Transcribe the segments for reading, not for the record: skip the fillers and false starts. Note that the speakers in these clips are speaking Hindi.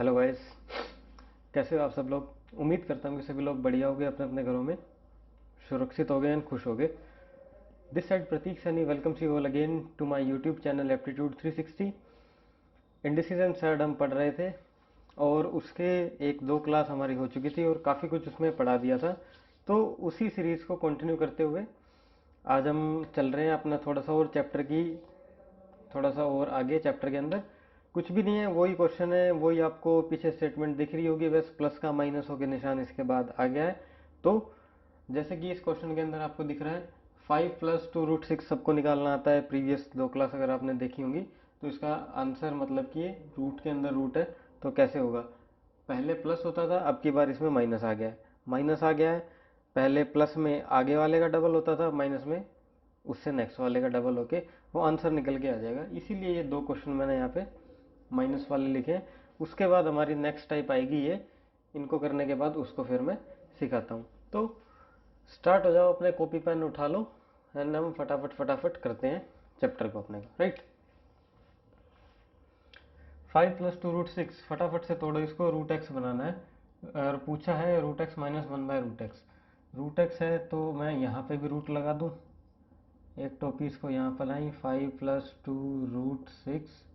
हेलो गाइस, कैसे हो आप सब लोग। उम्मीद करता हूँ कि सभी लोग बढ़िया हो गए, अपने अपने घरों में सुरक्षित हो गए एंड खुश हो गए। This side Prateek Sunny welcomes you all again to my YouTube channel aptitude 360। इंडिसीजन थर्ड हम पढ़ रहे थे और उसके एक दो क्लास हमारी हो चुकी थी और काफ़ी कुछ उसमें पढ़ा दिया था। तो उसी सीरीज़ को कंटिन्यू करते हुए आज हम चल रहे हैं अपना थोड़ा सा और चैप्टर की, थोड़ा सा और आगे चैप्टर के अंदर। कुछ भी नहीं है, वही क्वेश्चन है, वही आपको पीछे स्टेटमेंट दिख रही होगी, बस प्लस का माइनस होकर निशान इसके बाद आ गया है। तो जैसे कि इस क्वेश्चन के अंदर आपको दिख रहा है 5 + 2√6 सबको निकालना आता है। प्रीवियस दो क्लास अगर आपने देखी होंगी तो इसका आंसर मतलब कि रूट के अंदर रूट है, तो कैसे होगा। पहले प्लस होता था, अब की बार इसमें माइनस आ गया है। माइनस आ गया है, पहले प्लस में आगे वाले का डबल होता था, माइनस में उससे नेक्स्ट वाले का डबल होके वो आंसर निकल के आ जाएगा। इसीलिए ये दो क्वेश्चन मैंने यहाँ पे माइनस वाले लिखे हैं। उसके बाद हमारी नेक्स्ट टाइप आएगी ये, इनको करने के बाद उसको फिर मैं सिखाता हूँ। तो स्टार्ट हो जाओ, अपने कॉपी पेन उठा लो एंड हम फटाफट फटाफट करते हैं चैप्टर को अपने का। राइट, 5 + 2√6 फटाफट से तोड़ो इसको, रूट एक्स बनाना है और पूछा है root x minus 1/√x। Root x है तो मैं यहाँ पे भी रूट लगा दूँ, एक टोपी इसको यहाँ पर लाई, 5 + 2√6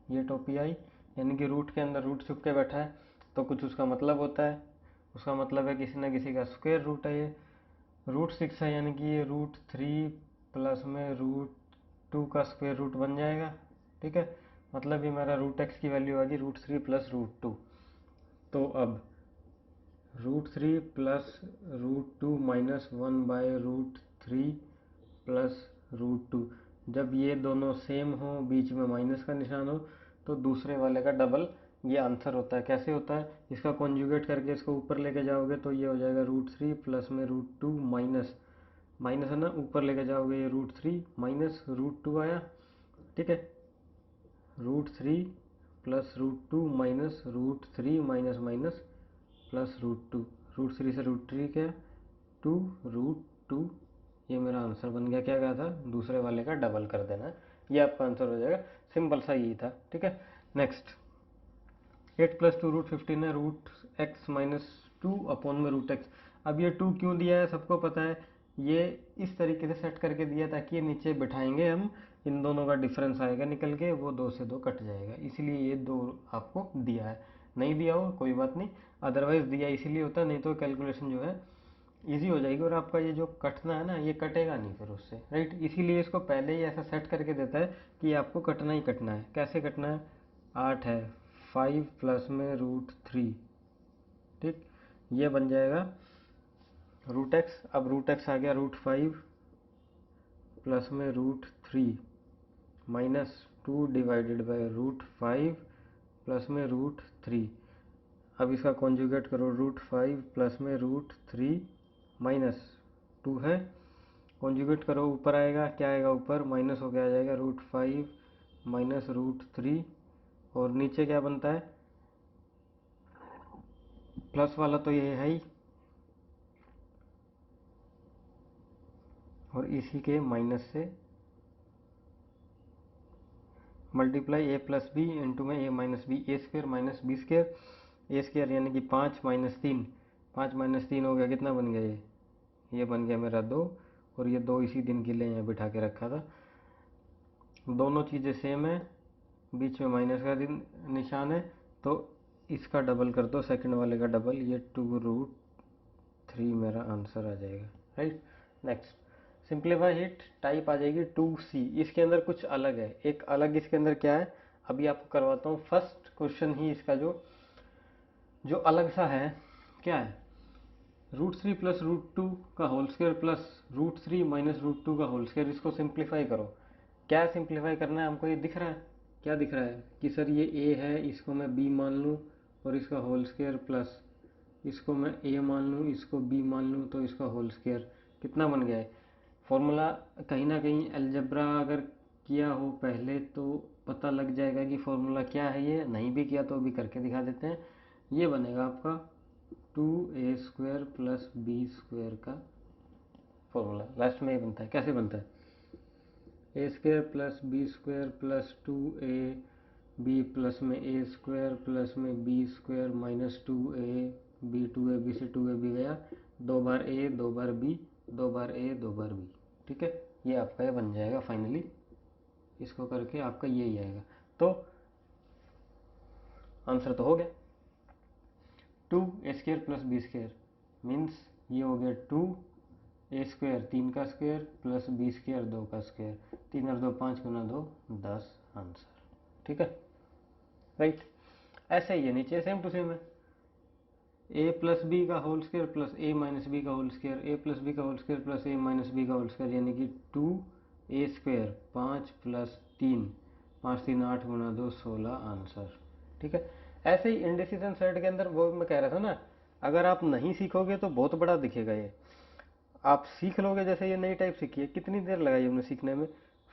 ये टोपी आई, यानी कि रूट के अंदर रूट छुप के बैठा है तो कुछ उसका मतलब होता है। उसका मतलब है किसी ना किसी का स्क्वायर रूट है। ये √6 है यानी कि ये √3 प्लस में √2 का स्क्वायर रूट बन जाएगा। ठीक है, मतलब ये मेरा रूट एक्स की वैल्यू आ गई √3 + √2। तो अब √3 + √2 माइनस 1/√3 प्लस √2, जब ये दोनों सेम हो, बीच में माइनस का निशान हो, तो दूसरे वाले का डबल ये आंसर होता है। कैसे होता है, इसका कॉन्जुगेट करके इसको ऊपर लेके जाओगे तो ये हो जाएगा √3 प्लस में √2 माइनस, माइनस है ना, ऊपर लेके जाओगे ये √3 माइनस √2 आया। ठीक है, √3 plus √2 minus √3 minus minus plus √2, √3 से √3 क्या, 2√2। ये मेरा आंसर बन गया। क्या कहा था, दूसरे वाले का डबल कर देना है, ये आपका आंसर हो जाएगा। सिंपल सा यही था। ठीक है, नेक्स्ट 8 + 2√15 है, √x - 2/√x। अब ये 2 क्यों दिया है सबको पता है, ये इस तरीके से सेट करके दिया ताकि ये नीचे बिठाएंगे हम, इन दोनों का डिफरेंस आएगा निकल के, वो 2 से 2 कट जाएगा, इसीलिए ये 2 आपको दिया है। नहीं दिया हो कोई बात नहीं, अदरवाइज दिया इसीलिए होता है, नहीं तो कैलकुलेशन जो है ईजी हो जाएगी और आपका ये जो कटना है ना ये कटेगा नहीं फिर उससे। राइट, इसीलिए इसको पहले ही ऐसा सेट करके देता है कि आपको कटना ही कटना है। कैसे कटना है, 8 है, 5 प्लस में √3। ठीक, ये बन जाएगा √x। अब √x आ गया √5 प्लस में √3 माइनस 2 डिवाइडेड बाई √5 प्लस में √3। अब इसका कॉन्जुगेट करो, √5 प्लस में √3 माइनस 2 है, कॉन्जुगेट करो, ऊपर आएगा क्या आएगा, ऊपर माइनस हो गया आ जाएगा √5 माइनस √3, और नीचे क्या बनता है, प्लस वाला तो ये है ही, और इसी के माइनस से multiply a plus B into में a minus B, A square minus B square, A square यानी कि 5 - 3, 5 - 3 हो गया, कितना बन गया ये बन गया मेरा 2, और ये 2 इसी दिन के लिए यहाँ बिठा के रखा था। दोनों चीज़ें सेम है, बीच में माइनस का निशान है, तो इसका डबल कर दो, सेकंड वाले का डबल, ये 2√3 मेरा आंसर आ जाएगा। Right, next simplify hit type आ जाएगी 2c। इसके अंदर कुछ अलग है, एक अलग इसके अंदर क्या है अभी आपको करवाता हूँ। फर्स्ट क्वेश्चन ही इसका जो जो अलग सा है क्या है, √3 प्लस √2 का होल स्क्वायर प्लस √3 माइनस √2 का होल स्क्वायर। इसको सिंप्लीफाई करो। क्या सिंप्लीफाई करना है हमको, ये दिख रहा है, क्या दिख रहा है कि सर ये a है, इसको मैं b मान लूँ और इसका होल स्क्वायर प्लस इसको मैं a मान लूँ, इसको b मान लूँ, तो इसका होल स्क्वायर कितना बन गया है। फॉर्मूला कहीं ना कहीं अलजेब्रा अगर किया हो पहले तो पता लग जाएगा कि फॉर्मूला क्या है, ये नहीं भी किया तो भी करके दिखा देते हैं। ये बनेगा आपका 2a² प्लस b² का फॉर्मूला, लास्ट में ये बनता है। कैसे बनता है, a² plus b² plus 2a B plus में ए स्क्वायर प्लस में B square minus 2a B 2a B से 2a बी गया, 2 बार ए 2 बार बी 2 बार ए 2 बार बी। ठीक है, ये आपका ये बन जाएगा फाइनली। इसको करके आपका यही आएगा। तो आंसर तो हो गया 2a² plus B square means ये हो गया 2a स्क्वायर 3 का स्क्वायर प्लस बी स्क्वायर 2 का स्क्वायर, 3 और 2 5 गुना 2 10 आंसर। ठीक है, राइट। ऐसे ही है नीचे सेम टू सेम है, a प्लस बी का whole square plus a minus B का whole square, a plus B का whole square plus a minus B का होल स्क्वायर, यानी कि 2a स्क्वायर 5 प्लस 3 5 3 8 गुना 2 16 आंसर। ठीक है, ऐसे ही इंडिसीजन सेट के अंदर वो मैं कह रहा था ना, अगर आप नहीं सीखोगे तो बहुत बड़ा दिखेगा ये, आप सीख लोगे। जैसे ये नई टाइप सीखी है, कितनी देर लगाई हमने सीखने में,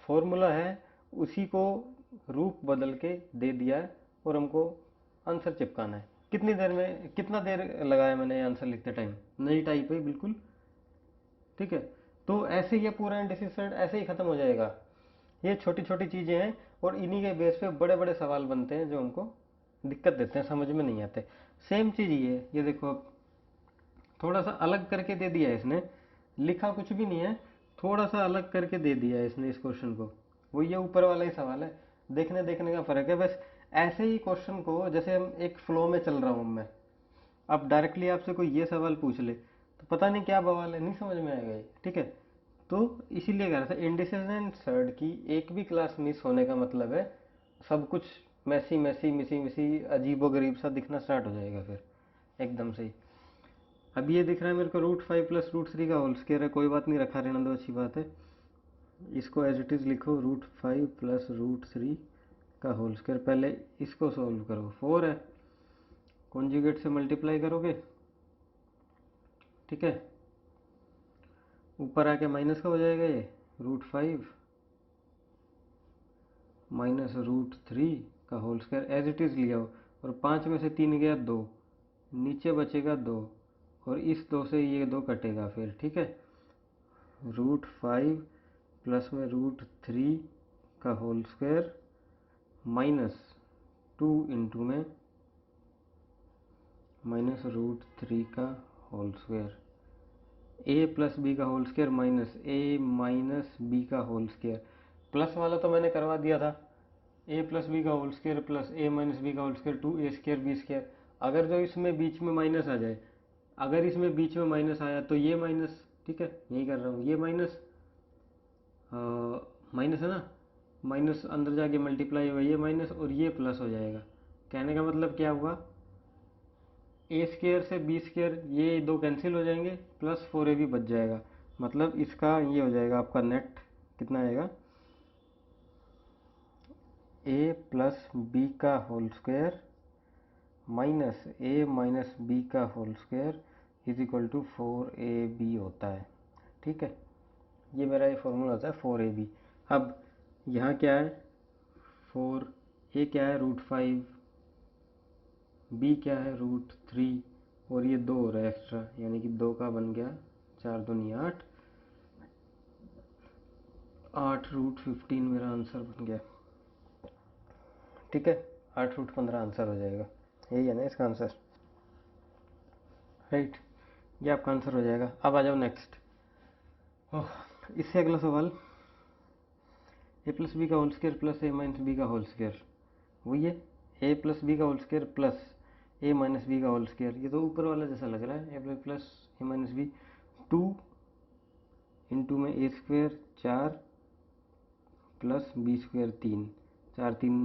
फॉर्मूला है उसी को रूप बदल के दे दिया है और हमको आंसर चिपकाना है। कितनी देर में, कितना देर लगाया मैंने ये आंसर लिखते टाइम, नई टाइप है बिल्कुल। ठीक है, तो ऐसे ही पूरा इंडिसीजन ऐसे ही खत्म हो जाएगा। ये छोटी छोटी चीजें हैं और इन्हीं के बेस पे बड़े बड़े सवाल बनते हैं जो हमको दिक्कत देते हैं, समझ में नहीं आते। सेम चीज ये देखो, अब थोड़ा सा अलग करके दे दिया है इसने, लिखा कुछ भी नहीं है, थोड़ा सा अलग करके दे दिया है इसने इस क्वेश्चन को। वो ये ऊपर वाला ही सवाल है, देखने देखने का फर्क है बस। ऐसे ही क्वेश्चन को, जैसे हम एक फ्लो में चल रहा हूँ मैं, अब डायरेक्टली आपसे कोई ये सवाल पूछ ले तो पता नहीं क्या बवाल है, नहीं समझ में आएगा ये। ठीक है, तो इसीलिए कह रहा था इंडिसीजन सर्ड की एक भी क्लास मिस होने का मतलब है सब कुछ मैसी मैसी मिसी मिसी अजीबो गरीब सा दिखना स्टार्ट हो जाएगा फिर एकदम से ही। अब ये दिख रहा है मेरे को √5 प्लस √3 का होल स्क्वायर है, कोई बात नहीं, रखा रहने दो, अच्छी बात है। इसको एज इट इज़ लिखो √5 प्लस √3 का होल स्क्वायर। पहले इसको सोल्व करो, 4 है, कॉन्जुगेट से मल्टीप्लाई करोगे। ठीक है, ऊपर आके माइनस का हो जाएगा ये, √5 माइनस √3 का whole square as it is लिया हो, और 5 में से 3 गया 2, नीचे बचेगा 2, और इस 2 से ये 2 कटेगा फिर। ठीक है, √5 प्लस में √3 का होल स्क्वायर माइनस 2 इंटू में माइनस √3 का होल स्क्वायर, ए प्लस बी का whole square minus A minus B का होल स्क्वायर। प्लस वाला तो मैंने करवा दिया था, ए प्लस बी का होल स्क्वायर प्लस ए माइनस बी का होल स्क्वायर 2a² b²। अगर जो इसमें बीच में माइनस आ जाए, अगर इसमें बीच में माइनस आया तो ये माइनस, ठीक है यही कर रहा हूँ, ये माइनस माइनस है ना, माइनस अंदर जाके मल्टीप्लाई हुआ, ये माइनस और ये प्लस हो जाएगा। कहने का मतलब क्या हुआ, a² से b², ये दो कैंसिल हो जाएंगे, प्लस 4ab बच जाएगा। मतलब इसका ये हो जाएगा आपका नेट कितना आएगा, a प्लस बी का whole square minus A minus B का whole square is equal to 4ab होता है। ठीक है, ये मेरा ये फॉर्मूला होता है 4ab। अब यहाँ क्या है, 4, ए क्या है √5, बी क्या है √3, और ये 2 हो रहा है एक्स्ट्रा, यानी कि 2 का बन गया 4 दूनी 8, 8√15 मेरा आंसर बन गया। ठीक है, 8√15 आंसर हो जाएगा, यही है ना इसका आंसर, राइट। ये आपका आंसर हो जाएगा। अब आ जाओ नेक्स्ट, इससे अगला सवाल, ए प्लस बी का होल स्क्वायर प्लस ए माइनस बी का होल स्क्वायर, वही है ए प्लस बी का होल स्क्वायर प्लस ए माइनस बी का होल स्क्वायर। ये तो ऊपर वाला जैसा लग रहा है, A plus A minus B, 2 into में a² 4 प्लस b² 3, 4 3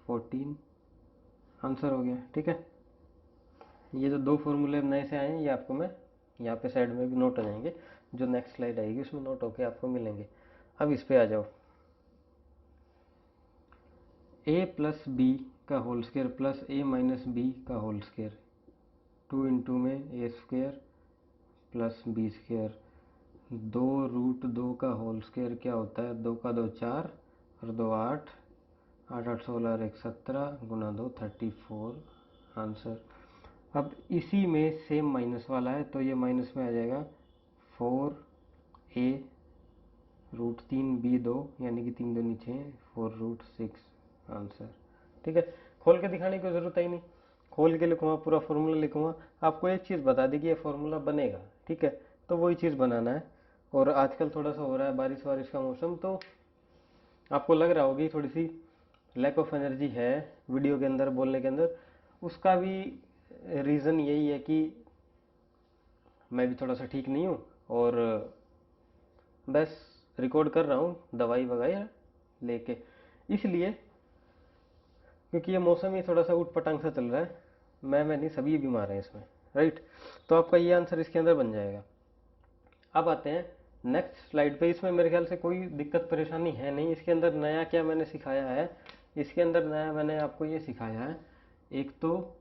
14 आंसर हो गया। ठीक है, ये जो दो फॉर्मूले नए से आए हैं ये आपको मैं यहाँ पे साइड में भी नोट हो जाएंगे, जो नेक्स्ट स्लाइड आएगी उसमें नोट होके आपको मिलेंगे। अब इस पे आ जाओ, ए प्लस बी का होल स्क्वायर प्लस ए माइनस बी का होल स्क्वायर, 2 इंटू में a² प्लस b², 2√2 का होल स्क्वायर क्या होता है, 2 का 2 4 और 2 8, 8 8 16 और 1 17 गुना 2 34 आंसर। अब इसी में सेम माइनस वाला है तो ये माइनस में आ जाएगा 4a √3 b 2, यानी कि 3 2 नीचे 4√6 आंसर। ठीक है, खोल के दिखाने की जरूरत ही नहीं, खोल के लिखूंगा, पूरा फॉर्मूला लिखूंगा, आपको एक चीज़ बता दी कि ये फॉर्मूला बनेगा। ठीक है, तो वही चीज़ बनाना है। और आजकल थोड़ा सा हो रहा है बारिश वारिश का मौसम, तो आपको लग रहा होगी थोड़ी सी लैक ऑफ एनर्जी है वीडियो के अंदर, बोलने के अंदर। उसका भी रीज़न यही है कि मैं भी थोड़ा सा ठीक नहीं हूँ, और बस रिकॉर्ड कर रहा हूँ दवाई वगैरह लेके, इसलिए, क्योंकि ये मौसम ही थोड़ा सा उठ पटांग सा चल रहा है। मैं नहीं, सभी बीमार हैं इसमें, राइट। तो आपका ये आंसर इसके अंदर बन जाएगा। अब आते हैं नेक्स्ट स्लाइड पे। इसमें मेरे ख्याल से कोई दिक्कत परेशानी है नहीं। इसके अंदर नया क्या मैंने सिखाया है, इसके अंदर नया मैंने आपको ये सिखाया है, एक तो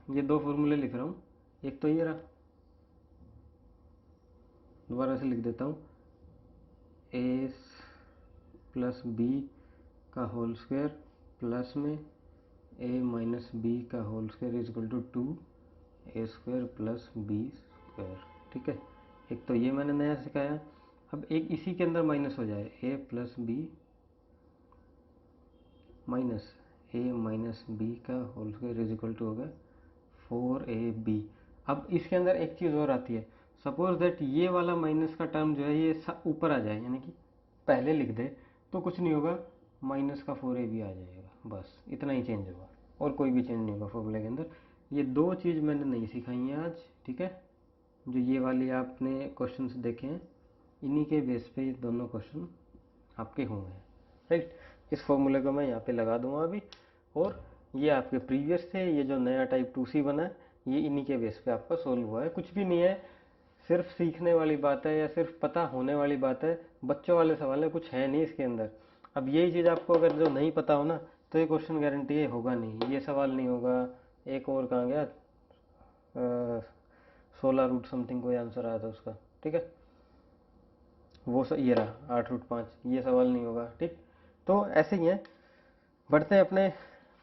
ये दो फॉर्मूले लिख रहा हूँ, एक तो ये रहा, दोबारा से लिख देता हूँ, ए प्लस बी का होल स्क्वायर प्लस में ए माइनस बी का whole square is equal to 2a² plus B square. ठीक है, एक तो ये मैंने नया सिखाया। अब एक इसी के अंदर माइनस हो जाए, A plus B minus A minus B का whole square is equal to हो गया 4ab। अब इसके अंदर एक चीज़ और आती है, सपोज दैट ये वाला माइनस का टर्म जो है ये ऊपर आ जाए, यानी कि पहले लिख दे, तो कुछ नहीं होगा, माइनस का 4ab आ जाएगा, बस इतना ही चेंज होगा, और कोई भी चेंज नहीं होगा फॉर्मूले के अंदर। ये दो चीज़ मैंने नहीं सिखाई हैं आज। ठीक है, जो ये वाली आपने क्वेश्चंस देखे हैं, इन्हीं के बेस पे ये दोनों क्वेश्चन आपके हुए हैं, राइट। इस फॉर्मूले को मैं यहाँ पे लगा दूंगा अभी, और ये आपके प्रीवियस थे, ये जो नया टाइप 2C बना है ये इन्हीं के बेस पे आपका सोल्व हुआ है। कुछ भी नहीं है, सिर्फ सीखने वाली बात है, या सिर्फ पता होने वाली बात है, बच्चों वाले सवाल है, कुछ है नहीं इसके अंदर। अब यही चीज़ आपको अगर जो नहीं पता हो ना, तो ये क्वेश्चन गारंटी है होगा नहीं, ये सवाल नहीं होगा। एक और कहाँ गया, 16 रूट समथिंग कोई आंसर आया था उसका। ठीक है, वो ये रहा 8 रूट 5, ये सवाल नहीं होगा। ठीक, तो ऐसे ही है। बढ़ते हैं अपने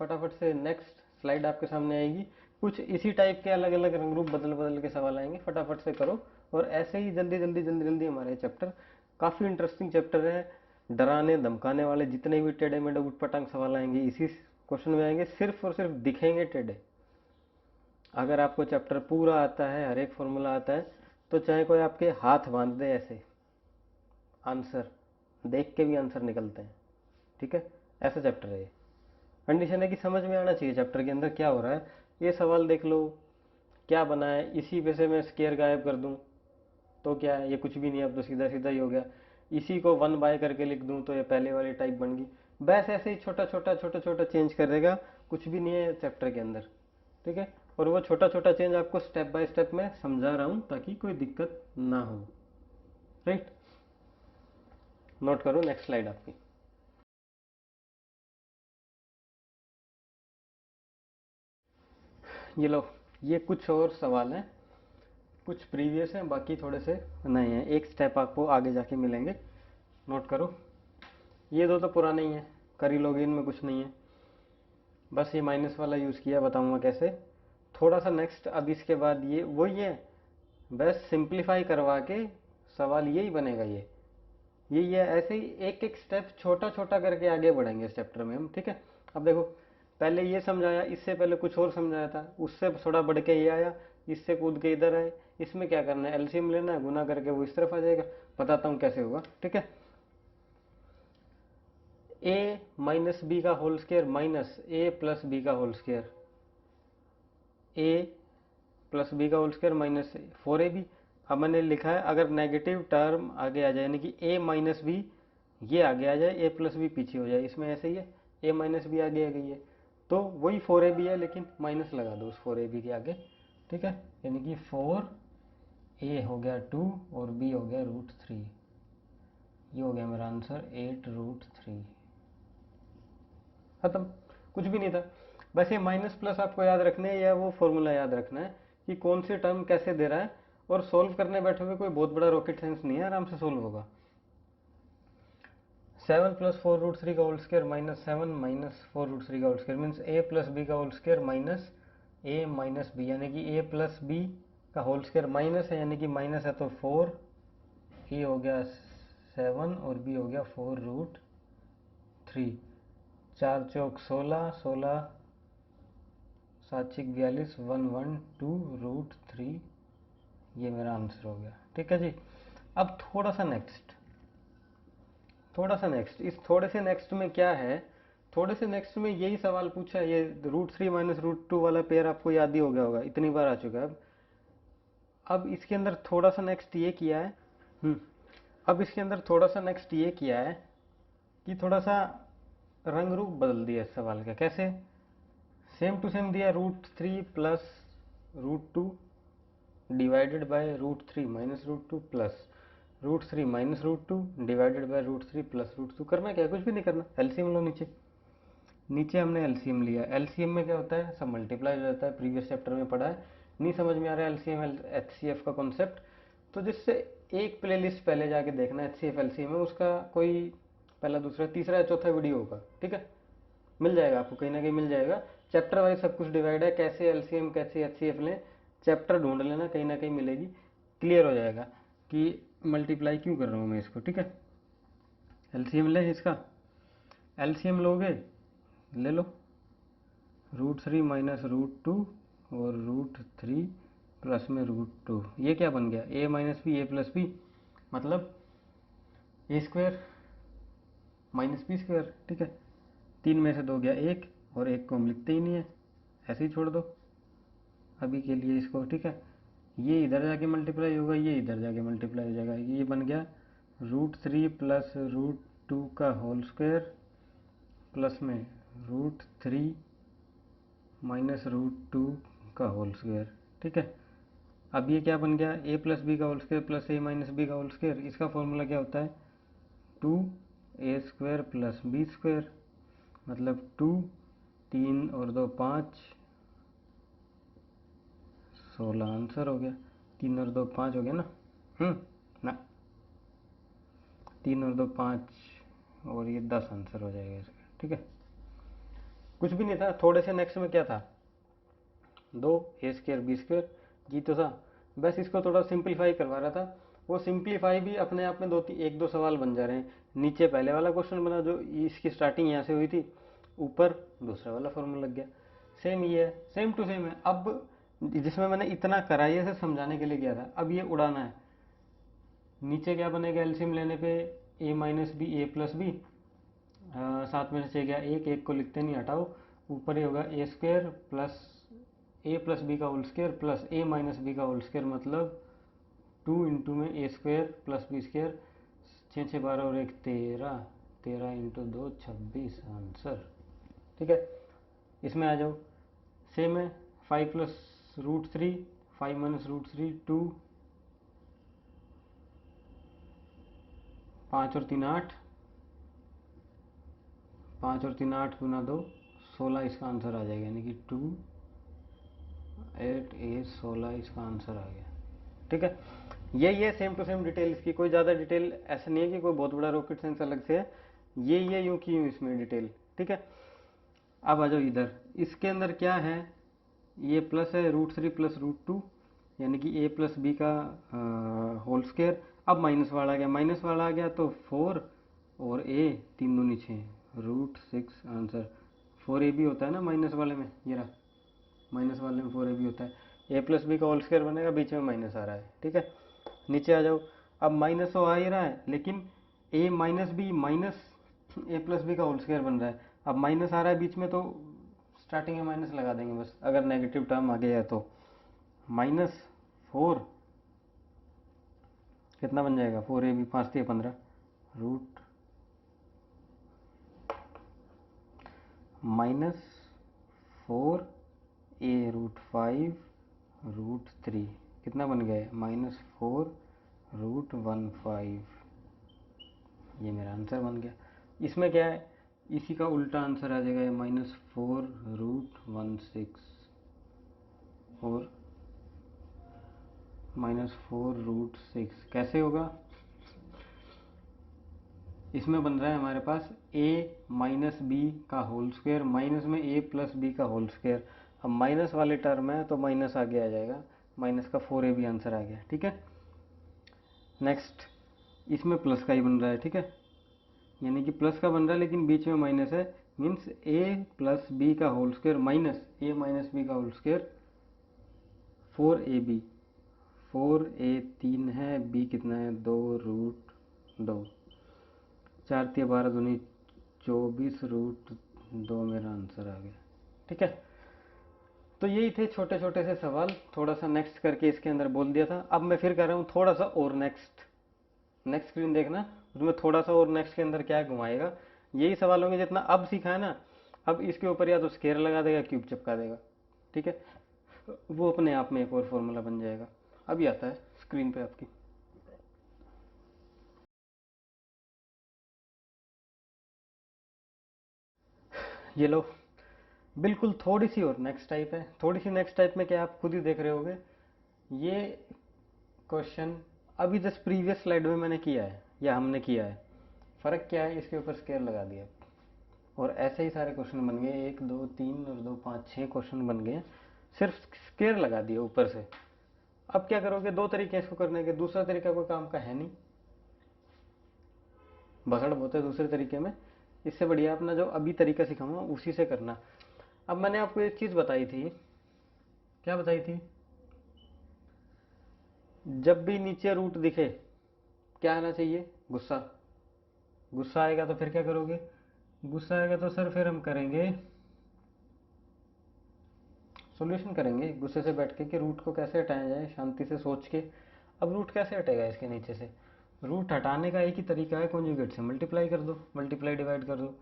फटाफट से, नेक्स्ट स्लाइड आपके सामने आएगी, कुछ इसी टाइप के अलग अलग रंग रूप बदल बदल के सवाल आएंगे, फटाफट से करो। और ऐसे ही जल्दी जल्दी जल्दी जल्दी हमारे चैप्टर, काफ़ी इंटरेस्टिंग चैप्टर है, डराने धमकाने वाले जितने भी टेढ़े मेढ़े उटपटांग सवाल आएंगे इसी क्वेश्चन में आएंगे, सिर्फ और सिर्फ दिखेंगे टेढ़े। अगर आपको चैप्टर पूरा आता है, हर एक फॉर्मूला आता है, तो चाहे कोई आपके हाथ बांध दे ऐसे, आंसर देख के भी आंसर निकलते हैं। ठीक है, ऐसा चैप्टर है ये। कंडीशन है कि समझ में आना चाहिए चैप्टर के अंदर क्या हो रहा है। ये सवाल देख लो क्या बना है, इसी पे से मैं स्केयर गायब कर दूं तो क्या है, ये कुछ भी नहीं, अब तो सीधा सीधा ही हो गया। इसी को 1 बाय करके लिख दूं तो ये पहले वाली टाइप बन गई। बस ऐसे ही छोटा छोटा छोटा छोटा चेंज कर देगा, कुछ भी नहीं है चैप्टर के अंदर। ठीक है, और वो छोटा छोटा चेंज आपको स्टेप बाय स्टेप में समझा रहा हूँ ताकि कोई दिक्कत ना हो, राइट। नोट करो नेक्स्ट स्लाइड आपकी। ये लो, ये कुछ और सवाल हैं, कुछ प्रीवियस हैं, बाकी थोड़े से नए हैं, एक स्टेप आपको आगे जाके मिलेंगे। नोट करो, ये दो तो पुराने ही हैं, कर ही लोगे, इनमें कुछ नहीं है। बस ये माइनस वाला यूज़ किया, बताऊंगा कैसे। थोड़ा सा नेक्स्ट, अब इसके बाद ये वही है, बस सिंप्लीफाई करवा के सवाल यही बनेगा। ये ऐसे ही एक एक स्टेप छोटा छोटा करके आगे बढ़ेंगे इस चैप्टर में हम। ठीक है, अब देखो, पहले ये समझाया, इससे पहले कुछ और समझाया था, उससे थोड़ा बढ़ के ये आया, इससे कूद के इधर आए। इसमें क्या करना है, एलसीएम लेना है, गुना करके वो इस तरफ आ जाएगा। बताता हूँ कैसे होगा। ठीक है, ए माइनस बी का whole square minus A plus B का होल स्क्वायर, ए प्लस बी का होल स्क्वायर माइनस 4ab। अब मैंने लिखा है अगर नेगेटिव टर्म आगे आ जाए, यानी कि ए माइनस बी ये आगे आ जाए, ए प्लस बी पीछे हो जाए, इसमें ऐसे ही है, ए माइनस बी आगे आ गई है, तो वही 4ab है, लेकिन माइनस लगा दो उस 4ab के आगे। ठीक है, यानी कि 4a हो गया 2 और b हो गया √3। ये हो गया मेरा आंसर 8√3। खत्म, कुछ भी नहीं था। बस ये माइनस प्लस आपको याद रखना है, या वो फॉर्मूला याद रखना है कि कौन सी टर्म कैसे दे रहा है, और सोल्व करने बैठोगे कोई बहुत बड़ा रॉकेट साइंस नहीं है, आराम से सोल्व होगा। 7 + 4√3 का होल स्क्वायर माइनस 7 माइनस 4√3 का होल स्क्वायर मीन्स ए प्लस बी का whole square minus A minus B, यानी कि ए प्लस बी का होल स्क्वायर माइनस है, यानी कि माइनस है तो 4, ए हो गया 7 और बी हो गया 4√3। 4 चौक 16, 16 7 छिक 42, 112√3, ये मेरा आंसर हो गया। ठीक है जी। अब थोड़ा सा नेक्स्ट, इस थोड़े से नेक्स्ट में क्या है, थोड़े से नेक्स्ट में यही सवाल पूछा है। ये √3 माइनस √2 वाला पेयर आपको याद ही हो गया होगा, इतनी बार आ चुका है। अब इसके अंदर थोड़ा सा नेक्स्ट ये किया है, अब इसके अंदर थोड़ा सा नेक्स्ट ये किया है कि थोड़ा सा रंग रूप बदल दिया इस सवाल का। कैसे? सेम टू सेम दिया, √3 plus √2 divided by √3 minus √2 plus √3 minus √2 divided by √3 plus √2। करना क्या, कुछ भी नहीं करना, एलसीएम लो। नीचे हमने एलसीएम लिया। एलसीएम में क्या होता है, सब मल्टीप्लाई हो जाता है, प्रीवियस चैप्टर में पढ़ा है। नहीं समझ में आ रहा है एलसीएम एचसीएफ का कॉन्सेप्ट, तो जिससे एक प्लेलिस्ट पहले जाके देखना एचसीएफ एलसीएम में, उसका कोई पहला दूसरा तीसरा या चौथा वीडियो होगा। ठीक है, मिल जाएगा आपको, कहीं ना कहीं मिल जाएगा। चैप्टर वाइज सब कुछ डिवाइड है, कैसे एलसीएम कैसे एचसीएफ लें, चैप्टर ढूंढ लेना, कहीं ना कहीं मिलेगी, क्लियर हो जाएगा कि मल्टीप्लाई क्यों कर रहा हूँ मैं इसको। ठीक है, एलसीएम ले इसका, एलसीएम लोगे, ले लो √3 माइनस √2 और √3 प्लस में √2, ये क्या बन गया, ए minus B A plus B, मतलब A square minus B square. ठीक है, 3 में से 2 गया 1, और 1 को हम लिखते ही नहीं है, ऐसे ही छोड़ दो अभी के लिए इसको। ठीक है, ये इधर जाके मल्टीप्लाई होगा, ये इधर जाके मल्टीप्लाई हो जाएगा, ये बन गया √3 प्लस √2 का होल स्क्वायर प्लस में √3 माइनस √2 का होल स्क्वायर। ठीक है, अब ये क्या बन गया, ए प्लस बी का होल स्क्वायर प्लस ए माइनस बी का होल स्क्वायर। इसका फॉर्मूला क्या होता है, 2a² प्लस बी स्क्वायर, मतलब 2, 3 और 2 5, 16 आंसर हो गया। 3 और 2 5 हो गया ना, ना 3 और 2 5, और ये 10 आंसर हो जाएगा इसका। ठीक है, कुछ भी नहीं था। थोड़े से नेक्स्ट में क्या था, 2a² b², जी तो था, बस इसको थोड़ा सिंप्लीफाई करवा रहा था। वो सिंप्लीफाई भी अपने आप में एक दो सवाल बन जा रहे हैं। नीचे पहले वाला क्वेश्चन बना, जो इसकी स्टार्टिंग यहाँ से हुई थी, ऊपर दूसरा वाला फॉर्मूला लग गया। सेम ये है, सेम टू सेम है। अब जिसमें मैंने इतना कराइए से समझाने के लिए किया था, अब ये उड़ाना है। नीचे क्या बनेगा एलसीएम लेने पे, ए minus B A plus B, 7 में से 6 गया 1, 1 को लिखते नहीं, हटाओ। ऊपर ही होगा a² प्लस ए प्लस बी का होल स्क्वायर प्लस ए माइनस बी का होल स्क्वायर, मतलब 2 इंटू में a² प्लस b², 6 6 12 और 1 13, 13 इंटू 2 26 आंसर। ठीक है, इसमें आ जाओ, सेम है, 5 प्लस √3, 5 माइनस √3 2, 5 और 3 8, 5 और 3 8 गुना 2 16, इसका आंसर आ जाएगा, यानी कि 2 8 8 16 इसका आंसर आ गया। ठीक है, ये सेम टू सेम डिटेल इसकी, कोई ज़्यादा डिटेल ऐसा नहीं है कि कोई बहुत बड़ा रॉकेट साइंस अलग से है, ये यूँ की यूँ इसमें डिटेल। ठीक है, अब आ जाओ इधर, इसके अंदर क्या है, ये प्लस है √3 प्लस √2, यानी कि ए प्लस बी का होल स्क्वायर। अब माइनस वाला आ गया, माइनस वाला आ गया तो 4 और ए 3 दूनी 6, √6 आंसर। 4a भी होता है ना माइनस वाले में, ये रहा माइनस वाले में 4a भी होता है। ए प्लस बी का होल स्क्वायर बनेगा, बीच में माइनस आ रहा है। ठीक है, नीचे आ जाओ, अब माइनस तो आ ही रहा है, लेकिन ए minus B minus A plus B का होल स्क्वायर बन रहा है। अब माइनस आ रहा है बीच में, तो स्टार्टिंग में माइनस लगा देंगे बस, अगर नेगेटिव टर्म आ गया है तो। -4 कितना बन जाएगा, 4ab 5 3 15, रूट -4a √5 √3, कितना बन गया, -4 √15, ये मेरा आंसर बन गया। इसमें क्या है, इसी का उल्टा आंसर आ जाएगा, -4 √16 और -4 √6। कैसे होगा, इसमें बन रहा है हमारे पास a माइनस बी का होल स्क्वायर माइनस में a प्लस बी का होल स्क्वायर। अब माइनस वाले टर्म है तो माइनस आगे आ जाएगा, माइनस का 4ab आंसर आ गया। ठीक है, नेक्स्ट, इसमें प्लस का ही बन रहा है। ठीक है, यानी कि प्लस का बन रहा है लेकिन बीच में माइनस है, मीन्स ए प्लस बी का whole square minus A minus B का होल स्क्वायर 4ab। 4a 3 है, b कितना है 2√2, 4 3 12 दूनी 24√2 मेरा आंसर आ गया। ठीक है, तो यही थे छोटे छोटे से सवाल, थोड़ा सा नेक्स्ट करके इसके अंदर बोल दिया था। अब मैं फिर कर रहा हूँ थोड़ा सा और नेक्स्ट। नेक्स्ट स्क्रीन देखना, उसमें थोड़ा सा और नेक्स्ट के अंदर क्या घुमाएगा। यही सवाल होंगे जितना अब सीखा है ना, अब इसके ऊपर या तो स्केयर लगा देगा, क्यूब चिपका देगा। ठीक है, वो अपने आप में एक और फॉर्मूला बन जाएगा। अभी आता है स्क्रीन पे आपकी। ये लो, बिल्कुल थोड़ी सी और नेक्स्ट टाइप है। थोड़ी सी नेक्स्ट टाइप में क्या आप खुद ही देख रहे होगे। ये क्वेश्चन अभी जस्ट प्रीवियस स्लाइड में मैंने किया है या हमने किया है, फ़र्क क्या है, इसके ऊपर स्केयर लगा दिया और ऐसे ही सारे क्वेश्चन बन गए। 1 2 3 और 2 5 6 क्वेश्चन बन गए, सिर्फ स्केयर लगा दिए ऊपर से। अब क्या करोगे, दो तरीके इसको करने के, दूसरा तरीका कोई काम का है नहीं, भसड़ बहुत है दूसरे तरीके में। इससे बढ़िया अपना जो अभी तरीका सिखाऊंगा उसी से करना। अब मैंने आपको एक चीज़ बताई थी, क्या बताई थी, जब भी नीचे रूट दिखे क्या आना चाहिए, गुस्सा। गुस्सा आएगा तो फिर क्या करोगे, गुस्सा आएगा तो सर फिर हम करेंगे सॉल्यूशन करेंगे गुस्से से बैठ के कि रूट को कैसे हटाया जाए, शांति से सोच के। अब रूट कैसे हटेगा इसके नीचे से, रूट हटाने का एक ही तरीका है, कॉन्जुगेट से मल्टीप्लाई कर दो, मल्टीप्लाई डिवाइड कर दो।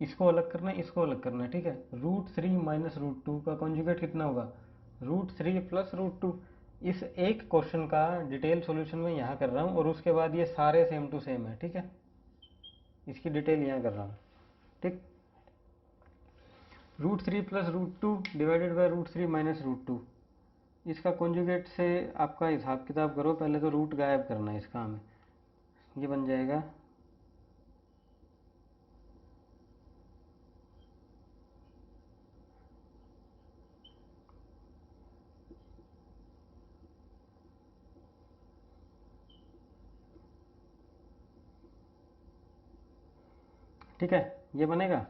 इसको अलग करना है, इसको अलग करना है। ठीक है, √3 माइनस √2 का कॉन्जुगेट कितना होगा, √3 प्लस √2। इस एक क्वेश्चन का डिटेल सॉल्यूशन मैं यहाँ कर रहा हूँ और उसके बाद ये सारे सेम टू सेम है। ठीक है, इसकी डिटेल यहाँ कर रहा हूँ। ठीक, √3 प्लस √2 डिवाइडेड बाई √3 माइनस √2, इसका कॉन्जुगेट से आपका हिसाब किताब करो। पहले तो रूट गायब करना है इसका हमें, ये बन जाएगा ठीक है, ये बनेगा,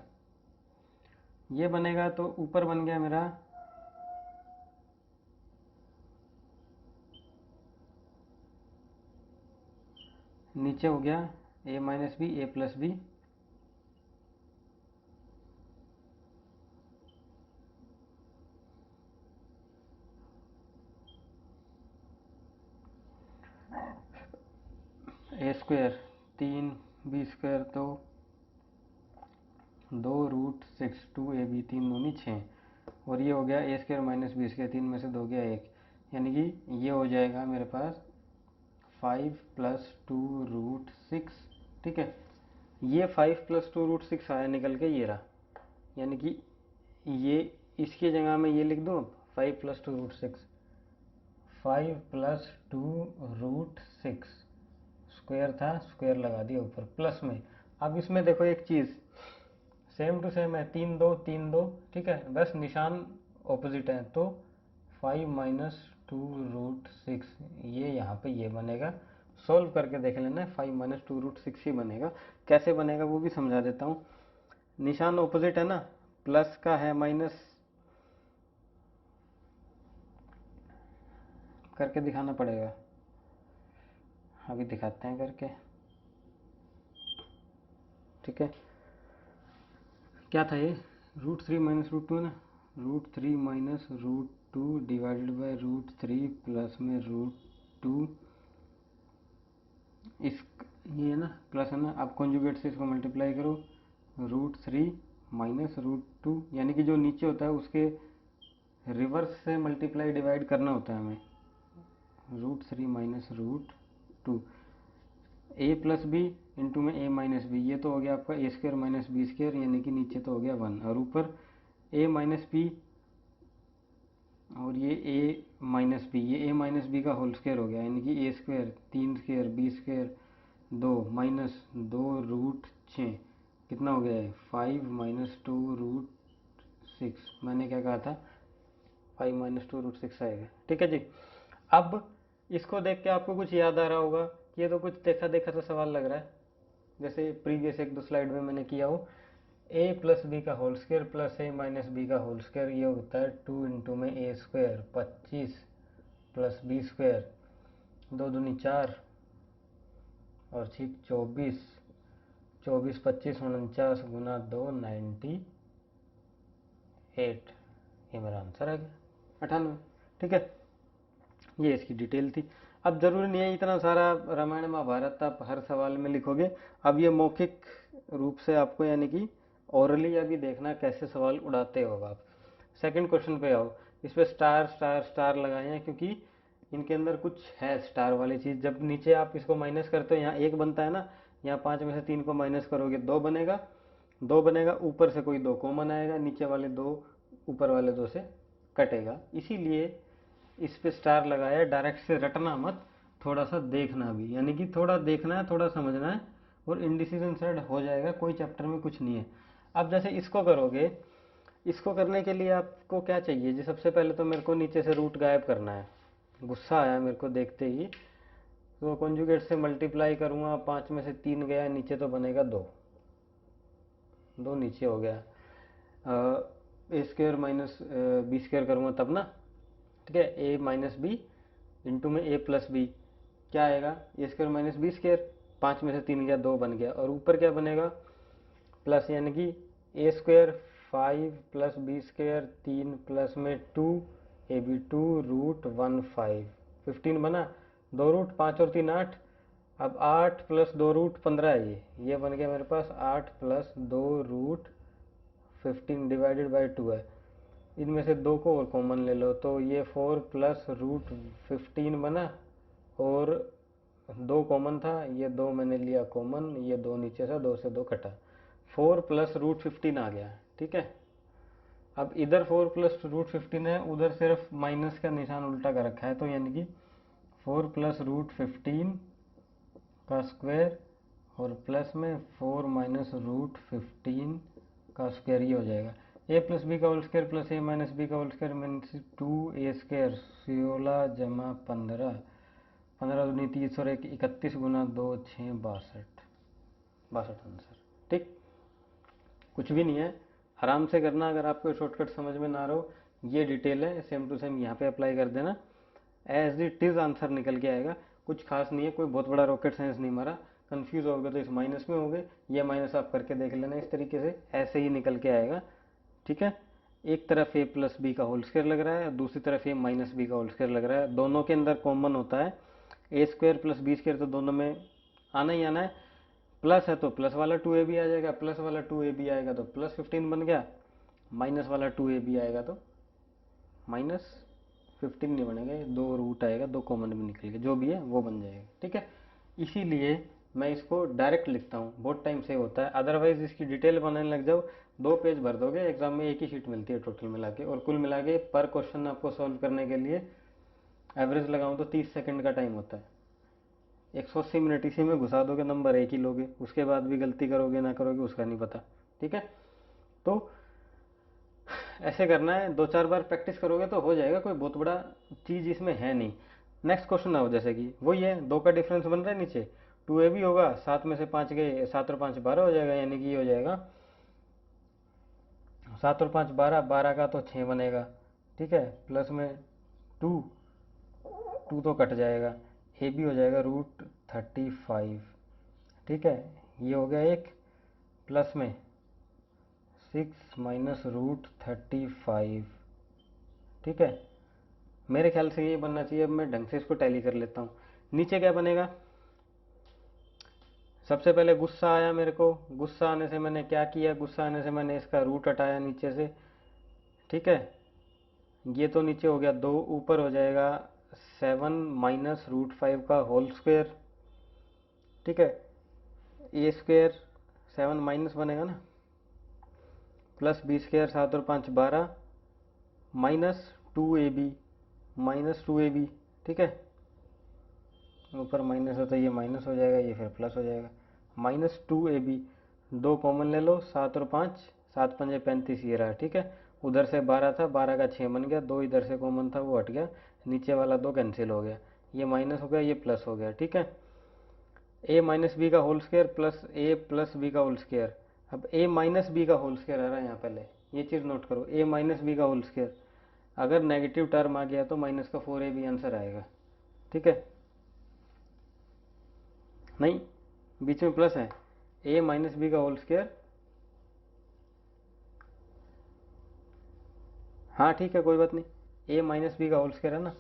ये बनेगा तो ऊपर बन गया मेरा नीचे हो गया a minus B A plus B, A square 3b² तो 2√6 2ab 3 दूनी 6, और ये हो गया a² माइनस b², 3 में से 2 गया 1, यानी कि ये हो जाएगा मेरे पास 5 प्लस 2√6। ठीक है, ये 5 प्लस 2√6 आया निकल के ये रहा, यानी कि ये इसकी जगह में ये लिख दूँ 5 प्लस 2√6, 5 प्लस 2√6 स्क्वायर था, स्क्वायर लगा दिया ऊपर प्लस में। अब इसमें देखो एक चीज़ सेम टू सेम है, 3 2 3 2। ठीक है, बस निशान ऑपोजिट है, तो 5 माइनस 2√6 ये यहाँ पे ये बनेगा। सॉल्व करके देख लेना, 5 माइनस 2√6 ही बनेगा। कैसे बनेगा वो भी समझा देता हूँ। निशान ऑपोजिट है ना, प्लस का है माइनस, करके दिखाना पड़ेगा, अभी दिखाते हैं करके। ठीक है, क्या था ये, √3 माइनस √2 है ना, √3 माइनस √2 डिवाइडेड बाई √3 प्लस में √2, इस ये है ना प्लस है ना, आप कॉन्जुगेट से इसको मल्टीप्लाई करो, √3 माइनस √2, यानी कि जो नीचे होता है उसके रिवर्स से मल्टीप्लाई डिवाइड करना होता है हमें, √3 माइनस √2, ए प्लस बी इंटू में ए माइनस बी, ये तो हो गया आपका a² माइनस b², यानी कि नीचे तो हो गया 1, और ऊपर a माइनस बी और ये a माइनस बी, ये a माइनस बी का होल स्क्वायर हो गया, यानी कि a² 3² b² 2 माइनस 2√6 कितना हो गया है 5 माइनस 2√6, मैंने क्या कहा था 5 माइनस 2√6 आएगा। ठीक है जी, अब इसको देख के आपको कुछ याद आ रहा होगा कि ये तो कुछ देखा देखा सा सवाल लग रहा है, जैसे प्रीवियस 1 2 स्लाइड में मैंने किया हो। ए प्लस बी का होल स्क्वायर प्लस ए माइनस बी का होल स्क्वायर, ये होता है 2 इंटू में ए स्क्वायर 25 प्लस बी स्क्वायर, 2 दूनी 4 और 6 24, 24 25 49 गुना 2 98, ये मेरा आंसर आ गया 98। ठीक है, ये इसकी डिटेल थी। अब जरूरी नहीं है इतना सारा रामायण महाभारत आप हर सवाल में लिखोगे। अब ये मौखिक रूप से आपको यानी कि ओरली अभी देखना कैसे सवाल उड़ाते हो आप। सेकंड क्वेश्चन पे आओ। इस पे स्टार स्टार स्टार लगाए हैं क्योंकि इनके अंदर कुछ है स्टार वाली चीज़। जब नीचे आप इसको माइनस करते हो, यहाँ 1 बनता है ना, यहाँ 5 में से 3 को माइनस करोगे 2 बनेगा, 2 बनेगा, ऊपर से कोई 2 कॉमन आएगा, नीचे वाले 2 ऊपर वाले 2 से कटेगा, इसीलिए इस पे स्टार लगाया। डायरेक्ट से रटना मत, थोड़ा सा देखना भी, यानी कि थोड़ा देखना है, थोड़ा समझना है, और इनडिसीजन सेट हो जाएगा। कोई चैप्टर में कुछ नहीं है। अब जैसे इसको करोगे, इसको करने के लिए आपको क्या चाहिए जी? सबसे पहले तो मेरे को नीचे से रूट गायब करना है। गुस्सा आया मेरे को देखते ही, तो कॉन्जुगेट से मल्टीप्लाई करूँगा, 5 में से 3 गया, नीचे तो बनेगा 2, 2 नीचे हो गया। ए स्क्वायर माइनस बी स्क्वायर करूँगा तब ना, ठीक है। ए माइनस बी इंटू में ए प्लस बी, क्या आएगा? ए स्क्वायर माइनस बी स्क्वायर, 5 में से 3 गया 2 बन गया, और ऊपर क्या बनेगा? प्लस, यानी कि A square 5 plus B square 3 plus में 2 ए बी 2 रूट 1 5, 15 बना, 2 रूट 5 और 3 8। अब 8 प्लस 2 रूट 15 है, ये बन गया मेरे पास 8 प्लस 2 रूट 15 डिवाइडेड बाई 2 है। इनमें से 2 को और कॉमन ले लो, तो ये 4 प्लस रूट 15 बना, और 2 कॉमन था, ये 2 मैंने लिया कॉमन, ये 2 नीचे से 2 से 2 कटा, 4 प्लस रूट 15 आ गया। ठीक है, अब इधर 4 प्लस रूट 15 है, उधर सिर्फ माइनस का निशान उल्टा कर रखा है, तो यानी कि 4 प्लस रूट 15 का स्क्वायर और प्लस में 4 माइनस रूट 15 का स्क्वायर, ये हो जाएगा ए प्लस बी का होल स्क्वायर प्लस ए माइनस बी का whole square means 2a square 16 जमा 15, 15 दूनी 30 और 1 31 गुना 2 6 62, 62 आंसर। ठीक, कुछ भी नहीं है, आराम से करना। अगर आपको शॉर्टकट समझ में ना रहो, ये डिटेल है, सेम टू सेम यहाँ पे अप्लाई कर देना, एज इट इज आंसर निकल के आएगा। कुछ खास नहीं है, कोई बहुत बड़ा रॉकेट साइंस नहीं मारा। कंफ्यूज हो गए तो इस माइनस में हो गए, ये माइनस आप करके देख लेना, इस तरीके से ऐसे ही निकल के आएगा। ठीक है, एक तरफ ए प्लस बी का होल स्क्वायर लग रहा है, दूसरी तरफ ए माइनस बी का होल स्क्वायर लग रहा है, दोनों के अंदर कॉमन होता है A square plus B square, तो दोनों में आना ही आना है। प्लस है तो प्लस वाला 2ab आ जाएगा, प्लस वाला 2ab आएगा तो प्लस 15 बन गया, माइनस वाला 2ab आएगा तो माइनस 15 नहीं बनेगा, 2 रूट आएगा, 2 कॉमन भी निकल गया, जो भी है वो बन जाएगा। ठीक है, इसीलिए मैं इसको डायरेक्ट लिखता हूँ, बहुत टाइम से होता है। अदरवाइज इसकी डिटेल बनाने लग जाओ, 2 पेज भर दोगे, एग्जाम में एक ही शीट मिलती है टोटल मिला के, और कुल मिला के पर क्वेश्चन आपको सॉल्व करने के लिए एवरेज लगाऊं तो 30 सेकंड का टाइम होता है। 180 मिनट इसी में घुसा दोगे, नंबर एक ही लोगे, उसके बाद भी गलती करोगे ना करोगे उसका नहीं पता। ठीक है, तो ऐसे करना है, 2-4 बार प्रैक्टिस करोगे तो हो जाएगा, कोई बहुत बड़ा चीज़ इसमें है नहीं। नेक्स्ट क्वेश्चन आओ, जैसे कि वही है, 2 का डिफरेंस बन रहा है नीचे, 2a भी होगा, 7 में से 5 गए, 7 और 5 12 हो जाएगा, यानी कि ये हो जाएगा 7 और 5 12, 12 का तो 6 बनेगा। ठीक है, प्लस में 2, 2 तो कट जाएगा, ए भी हो जाएगा रूट 35। ठीक है, ये हो गया एक, प्लस में 6 माइनस रूट 35। ठीक है, मेरे ख्याल से ये बनना चाहिए। अब मैं ढंग से इसको टैली कर लेता हूँ। नीचे क्या बनेगा? सबसे पहले गुस्सा आया मेरे को, गुस्सा आने से मैंने क्या किया? गुस्सा आने से मैंने इसका रूट हटाया नीचे से। ठीक है, ये तो नीचे हो गया 2, ऊपर हो जाएगा 7 माइनस रूट 5 का होल स्क्वायर। ठीक है, ए स्क्वायर 7 माइनस बनेगा ना, प्लस बी स्क्वायर 7 और 5 12, माइनस 2ab, माइनस 2ab। ठीक है, ऊपर माइनस है तो ये माइनस हो जाएगा, ये फिर प्लस हो जाएगा, माइनस 2ab। 2 कॉमन ले लो, 7 और 5, 7 पंजे 35, ये रहा। ठीक है, उधर से 12 था, 12 का 6 बन गया, 2 इधर से कॉमन था वो हट गया, नीचे वाला 2 कैंसिल हो गया, ये माइनस हो गया, ये प्लस हो गया। ठीक है, ए माइनस बी का होल स्क्वायर प्लस ए प्लस बी का होल स्क्वायर, अब a माइनस बी का होल स्क्वायर आ रहा है यहाँ, पहले ये चीज़ नोट करो, a माइनस बी का होल स्क्वायर, अगर नेगेटिव टर्म आ गया तो माइनस का 4ab आंसर आएगा, ठीक है। नहीं, बीच में प्लस है, a माइनस बी का होल स्क्वायर, हाँ ठीक है कोई बात नहीं, a माइनस बी का होल स्क्वायर है ना।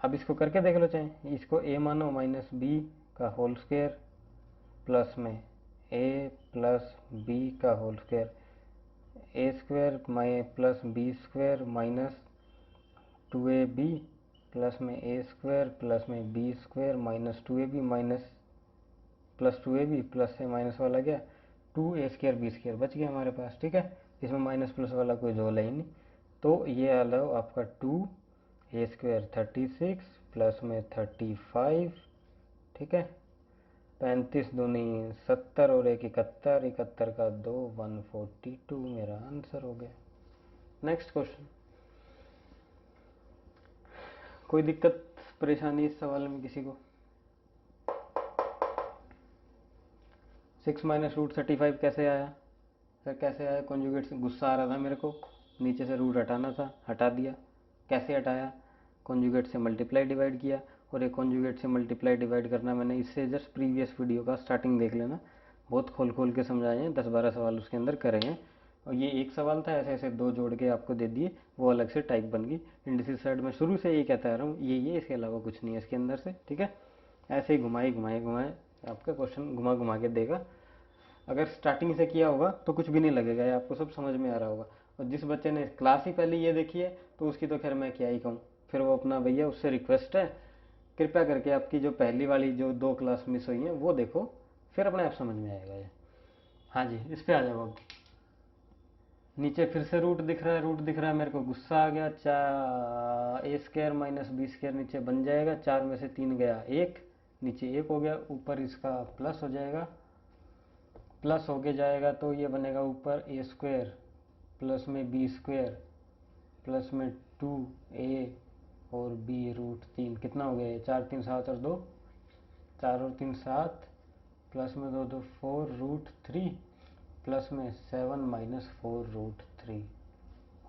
अब इसको करके देख लो, चाहे इसको a मानो माइनस बी का होल स्क्वायर प्लस में a प्लस बी का whole square, A square plus B square minus 2ab plus में ए स्क्वायर प्लस में B square minus 2ab minus plus 2ab plus से माइनस वाला गया, 2a स्क्वायर बी स्क्वायर बच गया हमारे पास, ठीक है। इसमें माइनस प्लस वाला कोई झोल है ही नहीं, तो ये आ लो आपका 2a स्क्वायर 36 प्लस में 35, ठीक है। 35 दूनी 70 और 1 71, 71 का 2 142 मेरा आंसर हो गया। Next question. कोई दिक्कत परेशानी इस सवाल में किसी को? 6 माइनस रूट 35 कैसे आया सर, कैसे आया? कॉन्जुगेट से गुस्सा आ रहा था मेरे को, नीचे से रूट हटाना था, हटा दिया। कैसे हटाया? कॉन्जुगेट से मल्टीप्लाई डिवाइड किया, और एक कॉन्जुगेट से मल्टीप्लाई डिवाइड करना मैंने इससे जस्ट प्रीवियस वीडियो का स्टार्टिंग देख लेना, बहुत खोल खोल के समझाए हैं, 10-12 सवाल उसके अंदर करे हैं। और ये एक सवाल था, ऐसे ऐसे दो जोड़ के आपको दे दिए, वो अलग से टाइप बन गई। इंडिसिस साइड में शुरू से ये कहता आ रहा हूँ, ये इसके अलावा कुछ नहीं है इसके अंदर से, ठीक है। ऐसे ही घुमाए घुमाए घुमाए आपका क्वेश्चन घुमा घुमा के देगा। अगर स्टार्टिंग से किया होगा तो कुछ भी नहीं लगेगा, ये आपको सब समझ में आ रहा होगा। और जिस बच्चे ने क्लास ही पहले ये देखी है तो उसकी तो खैर मैं क्या ही कहूँ, फिर वो अपना भैया उससे रिक्वेस्ट है, कृपया करके आपकी जो पहली वाली जो 2 क्लास मिस हुई हैं वो देखो, फिर अपने आप समझ में आएगा ये। हाँ जी, इस पर आ जाओ अब। नीचे फिर से रूट दिख रहा है, रूट दिख रहा है, मेरे को गुस्सा आ गया। ए स्क्वायर माइनस बी स्क्वायर नीचे बन जाएगा, 4 में से 3 गया 1, नीचे 1 हो गया, ऊपर इसका प्लस हो जाएगा, प्लस होके जाएगा तो ये बनेगा ऊपर ए स्क्वायर प्लस में बी स्क्वायर प्लस में 2a और b रूट 3, कितना हो गया ये? 4 3 7 और 2, 4 और 3 7, प्लस में 2 2 4 रूट 3 प्लस में 7 माइनस 4 रूट 3,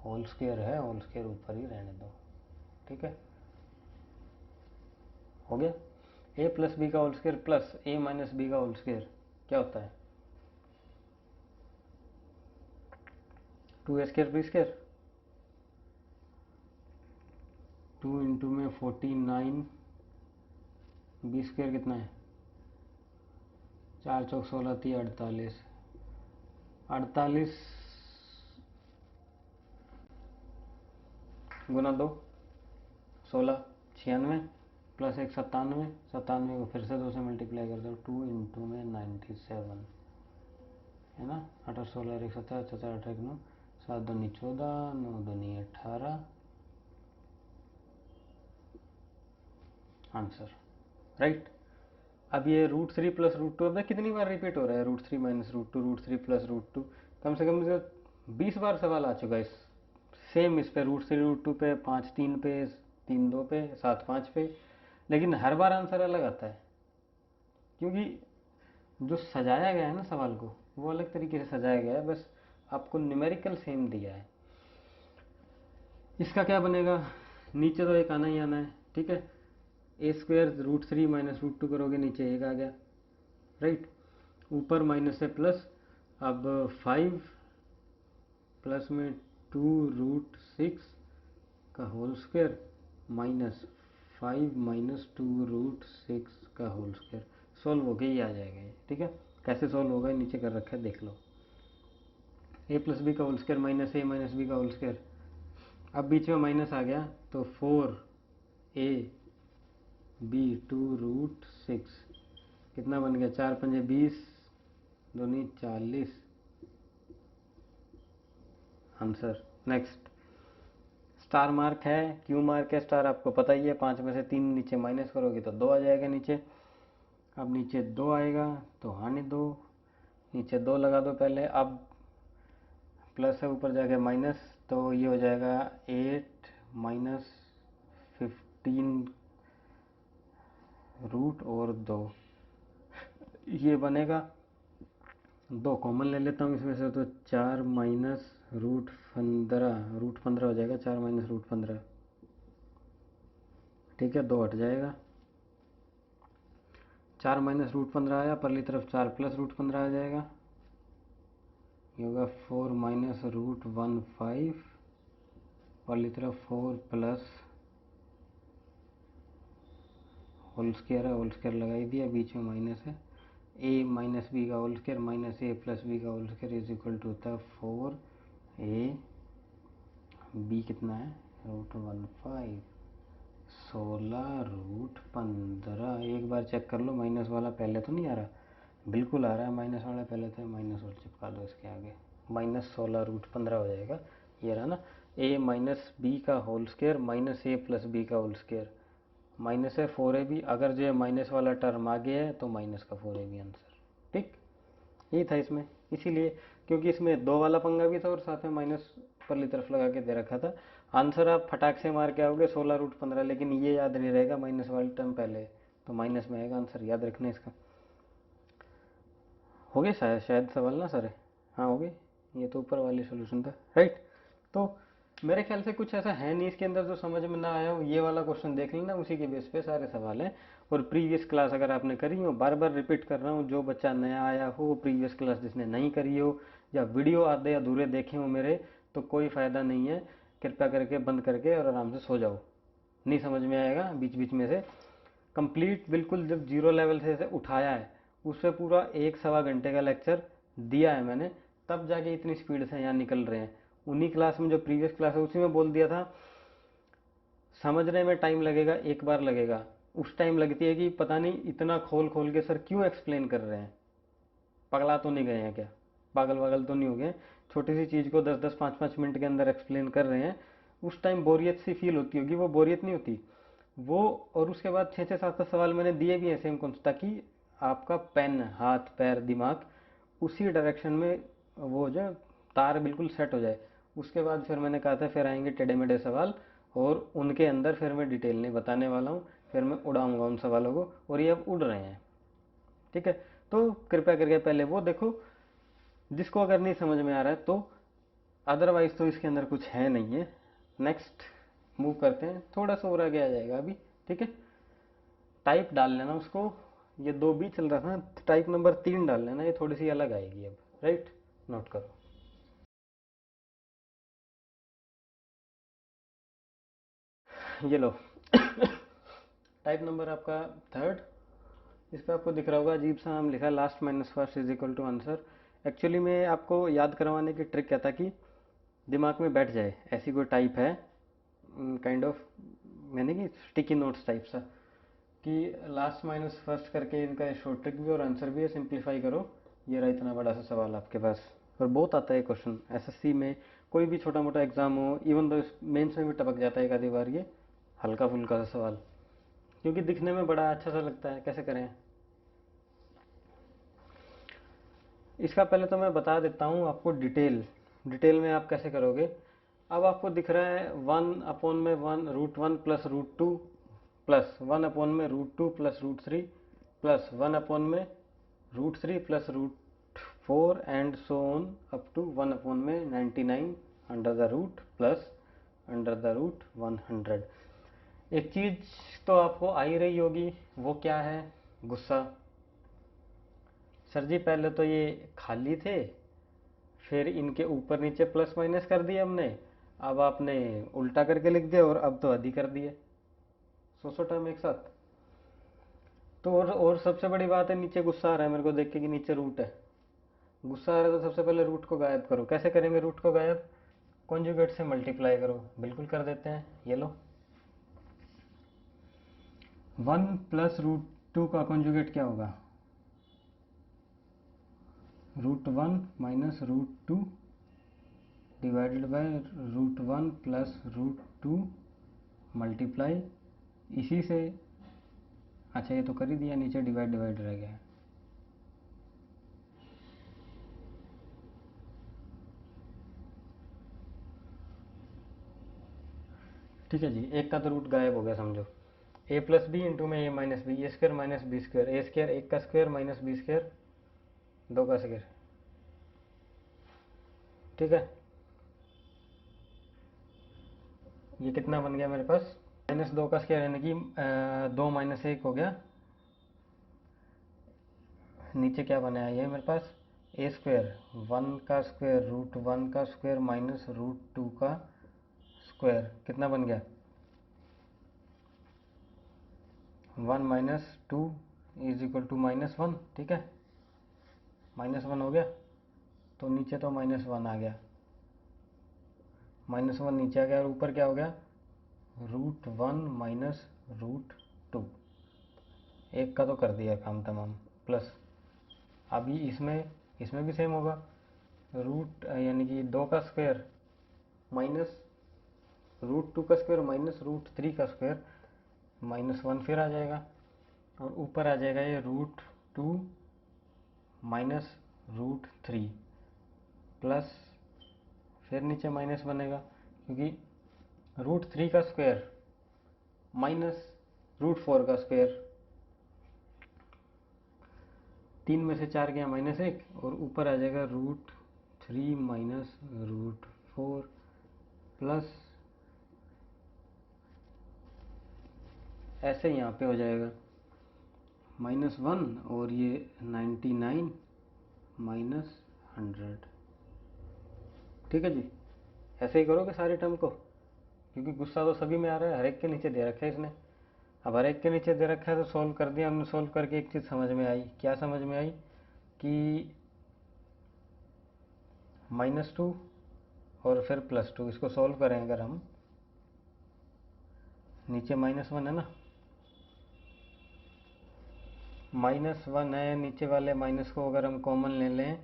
होल स्क्वायर है, होल स्क्वायर ऊपर ही रहने दो, ठीक है। हो गया। a प्लस बी का whole square plus a minus B का होल स्क्वायर क्या होता है? 2a square B square, 2 into में 49, बी स्क्वायर कितना है? 4 चौक 16 थी 48, 48 गुना 2 16, 96 प्लस 1 97, 97 को फिर से 2 से मल्टीप्लाई कर दो, 2 इंटू में 97 है ना, 8 16 1 17 17 8 1 9, 7 दूनी 14 9 दूनी 18, आंसर राइट। अब ये रूट 3 प्लस रूट 2, अब कितनी बार रिपीट हो रहा है? Root 3 minus root 2, root 3 plus root 2, कम से कम 20 बार सवाल आ चुका है इस सेम इस पे, रूट 3 रूट 2 पे, 5 3 पे, 3 2 पे, 7 5 पे, लेकिन हर बार आंसर अलग आता है, क्योंकि जो सजाया गया है ना सवाल को, वो अलग तरीके से सजाया गया है, बस आपको न्यूमेरिकल सेम दिया है। इसका क्या बनेगा? नीचे तो एक आना ही आना है, ठीक है। A square root 3 minus root 2 करोगे, नीचे एक आ गया, राइट। ऊपर माइनस है प्लस, अब 5 प्लस में 2 रूट 6 का whole square minus 5 minus 2 root 6 का होल स्क्वायर, सॉल्व होके ही आ जाएगा ये, ठीक है। कैसे सॉल्व होगा नीचे कर रखा है, देख लो। ए प्लस बी का whole square minus A minus B का होल स्क्वायर, अब बीच में माइनस आ गया तो 4a b 2 रूट 6, कितना बन गया? 4 पंजे 20, दूनी 40, आंसर। नेक्स्ट, स्टार मार्क है, क्यू मार्क है, स्टार आपको पता ही है, 5 में से 3 नीचे माइनस करोगे तो 2 आ जाएगा नीचे। अब नीचे 2 आएगा तो आने दो, नीचे 2 लगा दो पहले, अब प्लस है ऊपर जाके माइनस, तो ये हो जाएगा 8 माइनस 15 रूट और 2, ये बनेगा दो कॉमन ले लेता हूँ इसमें से, तो 4 माइनस रूट 15 हो जाएगा, 4 माइनस रूट 15। ठीक है, 2 हट जाएगा, 4 माइनस रूट 15 आया, परली तरफ 4 प्लस रूट 15 आ जाएगा, ये होगा 4 माइनस रूट 15, परली तरफ 4 प्लस होल स्क्वायर है, होल स्क्वायर लगा ही दिया, बीच में माइनस है, ए माइनस बी का whole square minus A plus B का whole square is equal to होता है 4 ए बी कितना है रूट 15, 16 रूट 15। एक बार चेक कर लो, माइनस वाला पहले तो नहीं आ रहा, बिल्कुल आ रहा है माइनस वाला पहले, तो माइनस और चिपका दो इसके आगे, माइनस 16 रूट 15 हो जाएगा, ये रहा ना, ए माइनस बी का whole square minus A plus B का होल स्क्वायर, माइनस है 4ab, अगर जो है माइनस वाला टर्म आगे है तो माइनस का 4ab आंसर। ठीक, यही था इसमें, इसीलिए क्योंकि इसमें 2 वाला पंगा भी था और साथ में माइनस परली तरफ लगा के दे रखा था। आंसर आप फटाक से मार के आओगे 16 रूट 15, लेकिन ये याद नहीं रहेगा माइनस वाला टर्म पहले है, तो माइनस में आएगा आंसर, याद रखना इसका। हो गए शायद सवाल ना सारे, हाँ हो गए, ये तो ऊपर वाली सोल्यूशन था, राइट। तो मेरे ख्याल से कुछ ऐसा है नहीं इसके अंदर जो समझ में ना आया हो, ये वाला क्वेश्चन देख लेना, उसी के बेस पे सारे सवाल हैं। और प्रीवियस क्लास अगर आपने करी हो, बार बार रिपीट कर रहा हूँ, जो बच्चा नया आया हो, प्रीवियस क्लास जिसने नहीं करी हो, या वीडियो आधे अधूरे देखे हो मेरे, तो कोई फ़ायदा नहीं है, कृपया करके बंद करके और आराम से सो जाओ, नहीं समझ में आएगा बीच बीच में से। कंप्लीट बिल्कुल जब जीरो लेवल से उठाया है, उससे पूरा 1 सवा घंटे का लेक्चर दिया है मैंने, तब जाके इतनी स्पीड से यहाँ निकल रहे हैं। उन्हीं क्लास में जो प्रीवियस क्लास है उसी में बोल दिया था, समझने में टाइम लगेगा, एक बार लगेगा, उस टाइम लगती है कि पता नहीं इतना खोल खोल के सर क्यों एक्सप्लेन कर रहे हैं, पगला तो नहीं गए हैं क्या, पागल वागल तो नहीं हो गए, छोटी सी चीज़ को 10-10 5-5 मिनट के अंदर एक्सप्लेन कर रहे हैं, उस टाइम बोरियत सी फील होती होगी, वो बोरियत नहीं होती वो। और उसके बाद 6-6 7-7 सवाल मैंने दिए भी हैं सेम कौन, ताकि आपका पेन हाथ पैर दिमाग उसी डायरेक्शन में वो जो तार बिल्कुल सेट हो जाए। उसके बाद फिर मैंने कहा था फिर आएंगे टेढ़े मेढ़े सवाल, और उनके अंदर फिर मैं डिटेल नहीं बताने वाला हूँ, फिर मैं उड़ाऊंगा उन सवालों को, और ये अब उड़ रहे हैं। ठीक है, तो कृपया करके पहले वो देखो, जिसको अगर नहीं समझ में आ रहा है तो, अदरवाइज तो इसके अंदर कुछ है नहीं है। नेक्स्ट मूव करते हैं, थोड़ा सा और आगे आ जाएगा अभी। ठीक है, टाइप डाल लेना उसको, ये 2b चल रहा था, टाइप नंबर 3 डाल लेना, ये थोड़ी सी अलग आएगी अब, राइट, नोट करो। ये लो टाइप नंबर आपका 3rd, इस पर आपको दिख रहा होगा अजीब सा नाम लिखा, last minus first is equal to answer. Actually में आपको याद करवाने की ट्रिक क्या था कि दिमाग में बैठ जाए, ऐसी कोई टाइप है काइंड ऑफ, मैंने कि स्टिकी नोट्स टाइप सा, कि लास्ट माइनस फर्स्ट करके इनका शॉर्ट ट्रिक भी और आंसर भी है, सिंप्लीफाई करो, ये रहा इतना बड़ा सा सवाल आपके पास। और बहुत आता है क्वेश्चन एसएससी में, कोई भी छोटा मोटा एग्जाम हो, इवन तो मेंस में भी टपक जाता है एक आधी बार ये हल्का फुल्का सा सवाल, क्योंकि दिखने में बड़ा अच्छा सा लगता है, कैसे करें। इसका पहले तो मैं बता देता हूँ आपको डिटेल, डिटेल में आप कैसे करोगे। अब आपको दिख रहा है 1/1 plus √2 plus 1/√2 plus √3 plus 1/√3 plus √4 and so on up to 1/99 under the root plus under the root 100। एक चीज़ तो आपको आ ही रही होगी, वो क्या है, गुस्सा। सर जी पहले तो ये खाली थे, फिर इनके ऊपर नीचे प्लस माइनस कर दिए हमने, अब आपने उल्टा करके लिख दिया, और अब तो आधी कर दिए, 100 टर्म एक साथ। तो और सबसे बड़ी बात है, नीचे गुस्सा आ रहा है मेरे को देख के कि नीचे रूट है, गुस्सा आ रहा है तो सबसे पहले रूट को गायब करो। कैसे करेंगे रूट को गायब, कॉन्जुगेट से मल्टीप्लाई करो, बिल्कुल कर देते हैं, ये लो 1 प्लस √2 का कॉन्जुगेट क्या होगा, √1 minus √2 divided by √1 plus √2 multiply, इसी से, अच्छा ये तो कर ही दिया, नीचे डिवाइड डिवाइड रह गया। ठीक है जी, एक का तो रूट गायब हो गया समझो, ए प्लस बी इंटू में A minus B, A square minus B square, A square एक का स्क्वायर माइनस बी स्क्वायर दो का स्क्वायर, ठीक है। ये कितना बन गया मेरे पास, -2 का स्क्वायर यानी कि 2 - 1 हो गया। नीचे क्या बनाया ये मेरे पास ए स्क्वायर 1 का स्क्वायर √1 का स्क्वायर माइनस √2 का स्क्वायर कितना बन गया 1 - 2 = -1। ठीक है, -1 हो गया, तो नीचे तो -1 आ गया, -1 नीचे आ गया, और ऊपर क्या हो गया √1 माइनस √2। एक का तो कर दिया काम तमाम, प्लस अभी इसमें भी सेम होगा, रूट यानी कि 2 का स्क्वायर माइनस √2 का स्क्वायर माइनस √3 का स्क्वायर, -1 फिर आ जाएगा, और ऊपर आ जाएगा ये √2 माइनस √3 प्लस फिर नीचे माइनस बनेगा, क्योंकि √3 का स्क्वायर माइनस √4 का स्क्वायर, 3 में से 4 गया -1, और ऊपर आ जाएगा √3 माइनस √4 प्लस ऐसे यहाँ पे हो जाएगा -1, और ये 99 माइनस 100। ठीक है जी, ऐसे ही करोगे सारे टर्म को, क्योंकि गुस्सा तो सभी में आ रहा है, हर एक के नीचे दे रखा है इसने। अब हर एक के नीचे दे रखा है तो सॉल्व कर दिया हमने, सॉल्व करके एक चीज़ समझ में आई। क्या समझ में आई कि -2 और फिर +2, इसको सॉल्व करें अगर हम, नीचे -1 है ना, -1 है, नीचे वाले माइनस को अगर हम कॉमन ले लें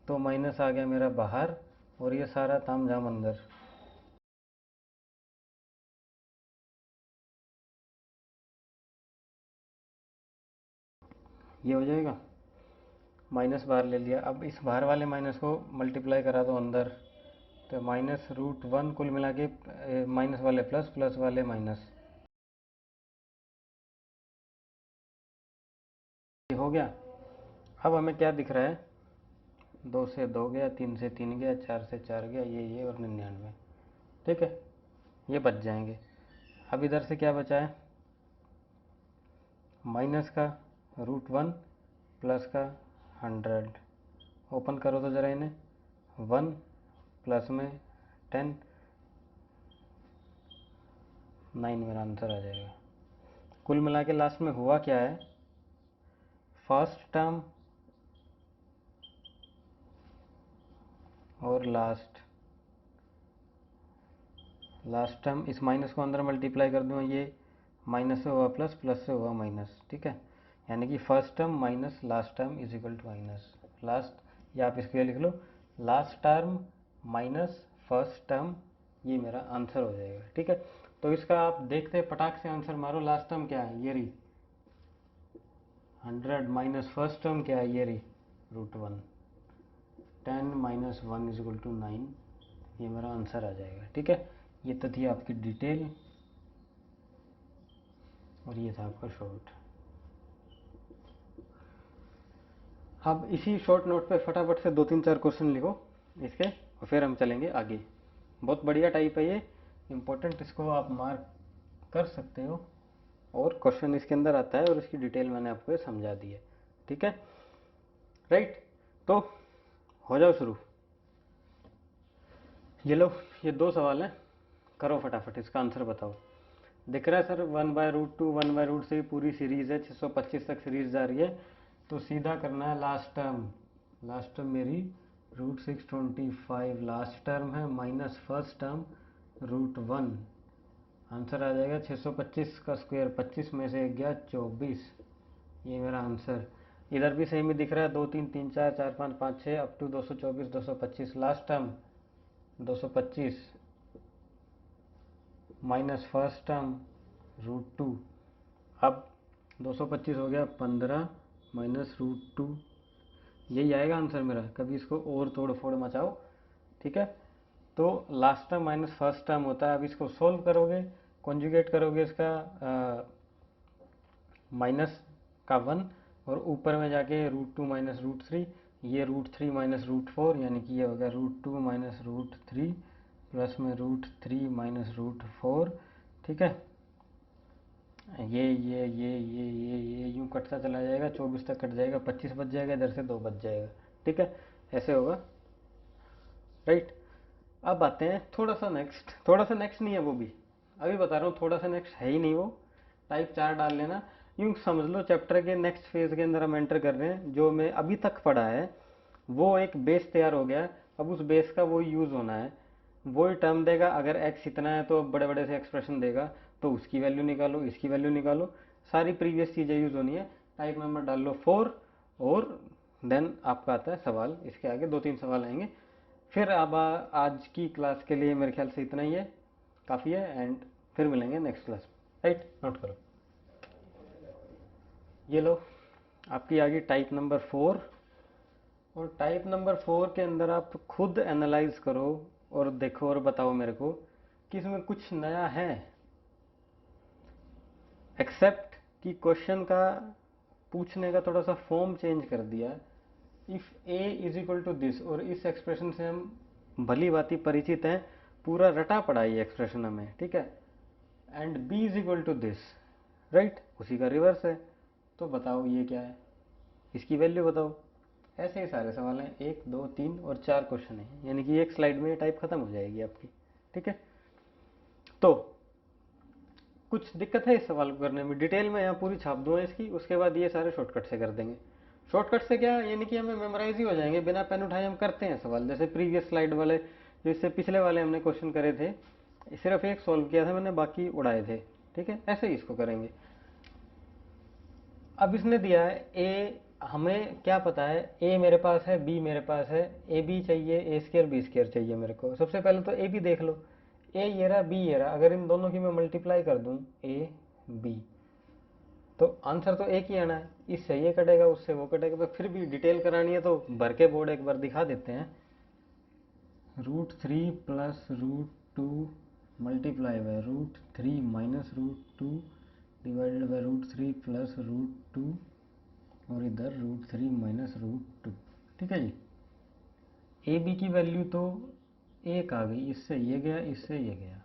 तो माइनस आ गया मेरा बाहर, और ये सारा तामझाम अंदर। ये हो जाएगा, माइनस बाहर ले लिया। अब इस बाहर वाले माइनस को मल्टीप्लाई करा दो अंदर, तो -√1 कुल मिला के माइनस वाले प्लस, प्लस वाले माइनस, ये हो गया। अब हमें क्या दिख रहा है, 2 से 2 गया, 3 से 3 गया, 4 से 4 गया, ये और 99। ठीक है, ये बच जाएंगे। अब इधर से क्या बचा है, माइनस का √1 प्लस का 100, ओपन करो तो ज़रा इन्हें, 1 प्लस में 10, 9 मेरा आंसर आ जाएगा। कुल मिला के लास्ट में हुआ क्या है, फर्स्ट टर्म और लास्ट टर्म, इस माइनस को अंदर मल्टीप्लाई कर दूँ, ये माइनस से हुआ प्लस, प्लस से हुआ माइनस। ठीक है, यानी कि first term minus last term = minus last, या आप इसके लिए लिख लो last term minus first term, ये मेरा आंसर हो जाएगा। ठीक है, तो इसका आप देखते पटाख से आंसर मारो। लास्ट टर्म क्या है, ये रही 100, माइनस फर्स्ट टर्म क्या है, ये रही √1, 10 - 1 = 9, ये मेरा आंसर आ जाएगा। ठीक है, ये तो थी आपकी डिटेल, और ये था आपका शॉर्ट। अब इसी शॉर्ट नोट पे फटाफट से 2-3-4 क्वेश्चन लिखो इसके, और फिर हम चलेंगे आगे। बहुत बढ़िया टाइप है ये, इम्पोर्टेंट, इसको आप मार्क कर सकते हो, और क्वेश्चन इसके अंदर आता है, और इसकी डिटेल मैंने आपको समझा दी है। ठीक है, राइट, तो हो जाओ शुरू। ये लो, ये 2 सवाल हैं, करो फटाफट, इसका आंसर बताओ। दिख रहा है सर, 1/√2 1/√3 पूरी सीरीज़ है, 625 तक सीरीज़ जा रही है, तो सीधा करना है लास्ट टर्म मेरी √625 लास्ट टर्म है, माइनस फर्स्ट टर्म √1, आंसर आ जाएगा 625 का स्क्वायर, 25 में से 1 गया 24, ये मेरा आंसर। इधर भी सेम ही दिख रहा है, 2 3 3 4 4 5 5 6 up to 224 225, last term 225 minus first term √2। अब 225 हो गया 15 माइनस √2, यही आएगा आंसर मेरा, कभी इसको और तोड़ फोड़ मचाओ। ठीक है, तो last term minus first term होता है। अब इसको सोल्व करोगे, कॉन्जुगेट करोगे इसका माइनस का 1, और ऊपर में जाके √2 माइनस √3, ये √3 माइनस √4 यानी कि ये होगा √2 माइनस √3 प्लस में √3 माइनस √4, ठीक है। ये यूँ कटता चला जाएगा, 24 तक कट जाएगा, 25 बच जाएगा, इधर से 2 बच जाएगा, ठीक है। ऐसे होगा, राइट। अब आते हैं थोड़ा सा नेक्स्ट नहीं है वो भी, अभी बता रहा हूँ, थोड़ा सा नेक्स्ट है ही नहीं वो, टाइप 4 डाल लेना। यूँ समझ लो चैप्टर के नेक्स्ट फेज के अंदर हम एंटर कर रहे हैं। जो मैं अभी तक पढ़ा है वो एक बेस तैयार हो गया है, अब उस बेस का वो यूज़ होना है। वही टर्म देगा, अगर एक्स इतना है तो बड़े बड़े से एक्सप्रेशन देगा, तो उसकी वैल्यू निकालो, इसकी वैल्यू निकालो, सारी प्रीवियस चीज़ें यूज़ होनी है। टाइप नंबर डाल लो 4 और देन आपका आता है सवाल। इसके आगे 2-3 सवाल आएंगे। फिर अब आज की क्लास के लिए मेरे ख्याल से इतना ही है, काफ़ी है, एंड फिर मिलेंगे नेक्स्ट क्लास, राइट। नोट करो, ये लो आपकी आ गई टाइप नंबर 4। और टाइप नंबर 4 के अंदर आप खुद एनालाइज करो और देखो और बताओ मेरे को कि इसमें कुछ नया है, एक्सेप्ट कि क्वेश्चन का पूछने का थोड़ा सा फॉर्म चेंज कर दिया। If a is equal to this, और इस एक्सप्रेशन से हम भली भांति परिचित हैं, पूरा रटा पड़ा ये एक्सप्रेशन हमें, ठीक है। And b is equal to this, right, उसी का रिवर्स है। तो बताओ ये क्या है, इसकी वैल्यू बताओ। ऐसे ही सारे सवाल हैं, 1 2 3 और 4 क्वेश्चन हैं, यानी कि एक स्लाइड में टाइप खत्म हो जाएगी आपकी, ठीक है। तो कुछ दिक्कत है इस सवाल को करने में, डिटेल में यहाँ पूरी छाप दूंगा इसकी, उसके बाद ये सारे शॉर्टकट से कर देंगे। शॉर्टकट से क्या, यानी कि हमें मेमोराइज ही हो जाएंगे, बिना पेन उठाए हम करते हैं सवाल। जैसे प्रीवियस स्लाइड वाले, जिससे पिछले वाले हमने क्वेश्चन करे थे, सिर्फ एक सॉल्व किया था मैंने, बाकी उड़ाए थे, ठीक है। ऐसे ही इसको करेंगे। अब इसने दिया है ए, हमें क्या पता है, ए मेरे पास है, बी मेरे पास है, ए बी चाहिए, ए स्क्र बी स्क्र चाहिए मेरे को। सबसे पहले तो ए बी देख लो, ए ये रहा, बी ये रहा, अगर इन दोनों की मैं मल्टीप्लाई कर दूं ए बी, तो आंसर तो एक ही आना है। इससे ये कटेगा, उससे वो कटेगा, तो फिर भी डिटेल करानी है तो भर के बोर्ड एक बार दिखा देते हैं। √3 plus √2 multiply by √3 minus √2 divided by √3 plus √2 और इधर √3 माइनस √2, ठीक है जी। ए बी की वैल्यू तो एक आ गई, इससे ये गया, इससे ये गया,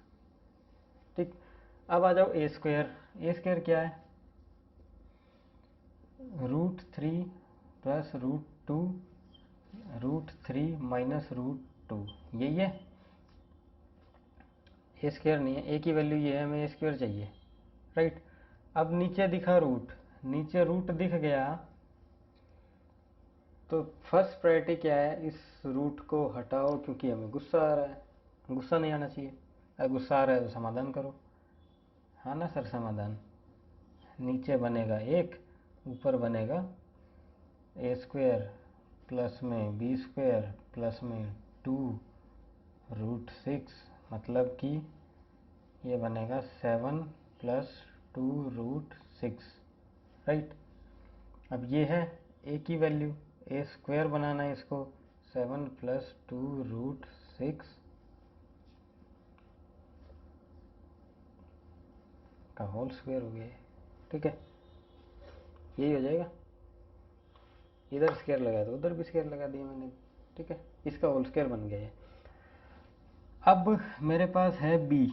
ठीक। अब आ जाओ ए स्क्वायर क्या है, √3 प्लस √2 √3 माइनस √2, यही है। ए स्क्वायर नहीं है, ए की वैल्यू ये है, हमें ए स्क्वायर चाहिए, राइट। अब नीचे दिखा रूट, नीचे रूट दिख गया, तो फर्स्ट प्रायोरिटी क्या है, इस रूट को हटाओ, क्योंकि हमें गुस्सा आ रहा है, गुस्सा नहीं आना चाहिए। अगर गुस्सा आ रहा है तो समाधान करो, हाँ ना सर, समाधान नीचे बनेगा 1, ऊपर बनेगा ए स्क्वायर प्लस में बी स्क्वायर प्लस में 2√6, मतलब कि ये बनेगा 7 प्लस 2√6, राइट। अब ये है ए की वैल्यू, ए स्क्वायर बनाना है इसको, 7 प्लस 2√6 का होल स्क्वायर हो गया, ठीक है। यही हो जाएगा, इधर स्क्वायर लगा दो, उधर भी स्क्वायर लगा दिया मैंने, ठीक है। इसका होल स्क्वायर बन गया है। अब मेरे पास है बी,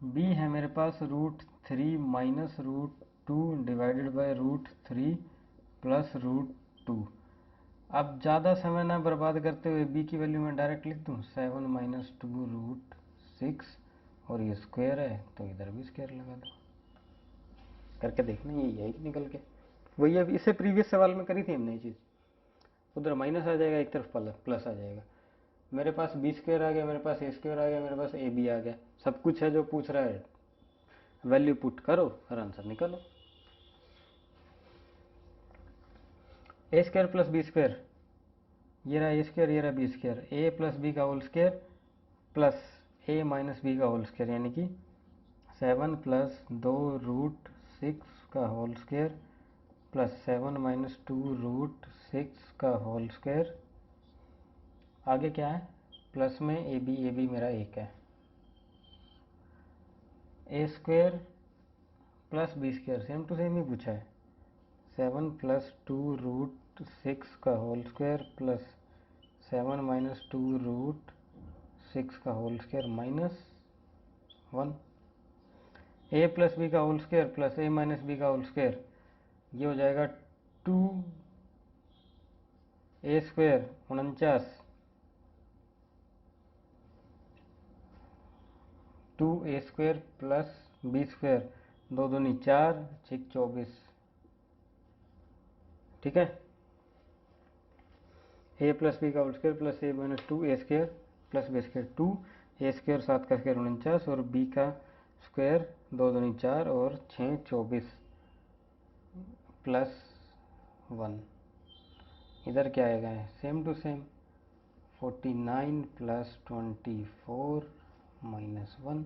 बी है मेरे पास √3 माइनस √2 डिवाइडेड बाय √3 प्लस √2। अब ज़्यादा समय ना बर्बाद करते हुए बी की वैल्यू मैं डायरेक्ट लिख दूँ, 7 माइनस 2√6, और ये स्क्वायर है तो इधर भी स्क्वायर लगा दो, करके देखना यही है निकल के। वही अभी इससे प्रीवियस सवाल में करी थी हमने ये चीज़, उधर माइनस आ जाएगा, एक तरफ प्लस आ जाएगा। मेरे पास बी स्क्वायर आ गया, मेरे पास ए स्क्वायर आ गया, मेरे पास ए बी आ गया, सब कुछ है जो पूछ रहा है, वैल्यू पुट करो और आंसर निकालो। ए स्क्वायर प्लस बी स्क्वायर, ये रहा ए स्क्वायर, ये रहा बी स्क्वायर, ए प्लस बी का होल स्क्वायर प्लस ए माइनस बी का होल स्क्वायर, यानी कि 7 प्लस 2√6 का होल स्क्वायर प्लस 7 माइनस 2√6 का होल स्क्वायर। आगे क्या है, प्लस में ए बी मेरा एक है, A square plus B square same to same ही पूछा है, 7 प्लस 2 6 का whole square plus 7 minus 2 root 6 का होल स्क्वायर माइनस 1। ए प्लस बी का होल स्क्वायर प्लस ए माइनस बी का होल स्क्वायर, ये हो जाएगा 2 A square 49, 2 A square plus B square, 2 दूनी 4, 6 24। ठीक है, ए प्लस बी का whole square plus A minus 2 A square plus B square, 2 A square 7 का स्क्वायर 49 और बी का स्क्वायर 2 दूनी 4 और 6 24 प्लस 1। इधर क्या आएगा, same to same 49 plus 24 minus 1।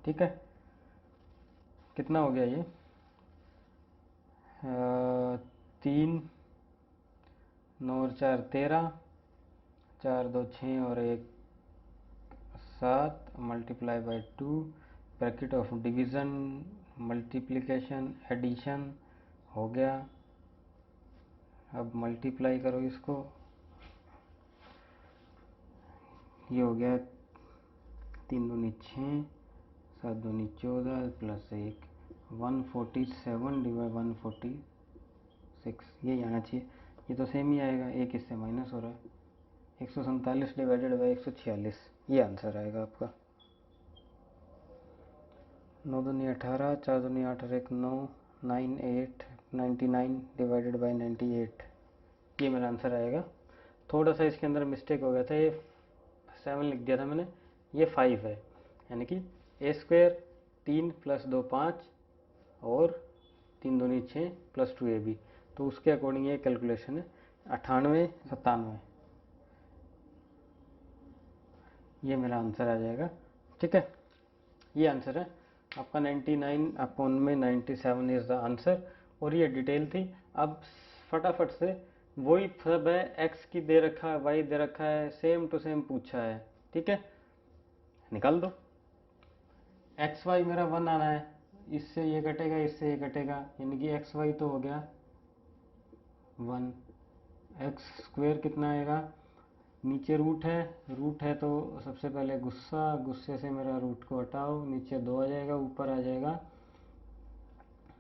ठीक है, कितना हो गया ये, 3 9 और 4 13, 4 2 6 और 1 7 multiply by 2, bracket of division multiplication addition हो गया। अब मल्टीप्लाई करो इसको, ये हो गया 3 दूनी 6, 7 दूनी 14 प्लस 1 147 डिवाइड 146, ये आना चाहिए। ये तो सेम ही आएगा, एक इससे माइनस हो रहा है, 147 डिवाइडेड बाई 146, ये आंसर आएगा आपका। 9 दूनी 18, 4 दूनी 8 और 1 9, 98 99 डिवाइडेड बाई 98, ये मेरा आंसर आएगा। थोड़ा सा इसके अंदर मिस्टेक हो गया था, ये 7 लिख दिया था मैंने, ये 5 है, यानी कि ए स्क्वायर 3 प्लस 2 5 और 3 दूनी 6 प्लस 2 ए बी, तो उसके अकॉर्डिंग ये कैलकुलेशन है 98 97, ये मेरा आंसर आ जाएगा। ठीक है, ये आंसर है आपका 99/97 इज़ द आंसर। और ये डिटेल थी। अब फटाफट से वही सब है, एक्स की दे रखा है, वाई दे रखा है, सेम टू सेम पूछा है। ठीक है, निकाल दो। एक्स वाई मेरा 1 आना है, इससे ये कटेगा, इससे ये कटेगा, यानी कि एक्स वाई तो हो गया 1। एक्स स्क्वायर कितना आएगा, नीचे रूट है तो सबसे पहले गुस्से से मेरा रूट को हटाओ, नीचे 2 आ जाएगा, ऊपर आ जाएगा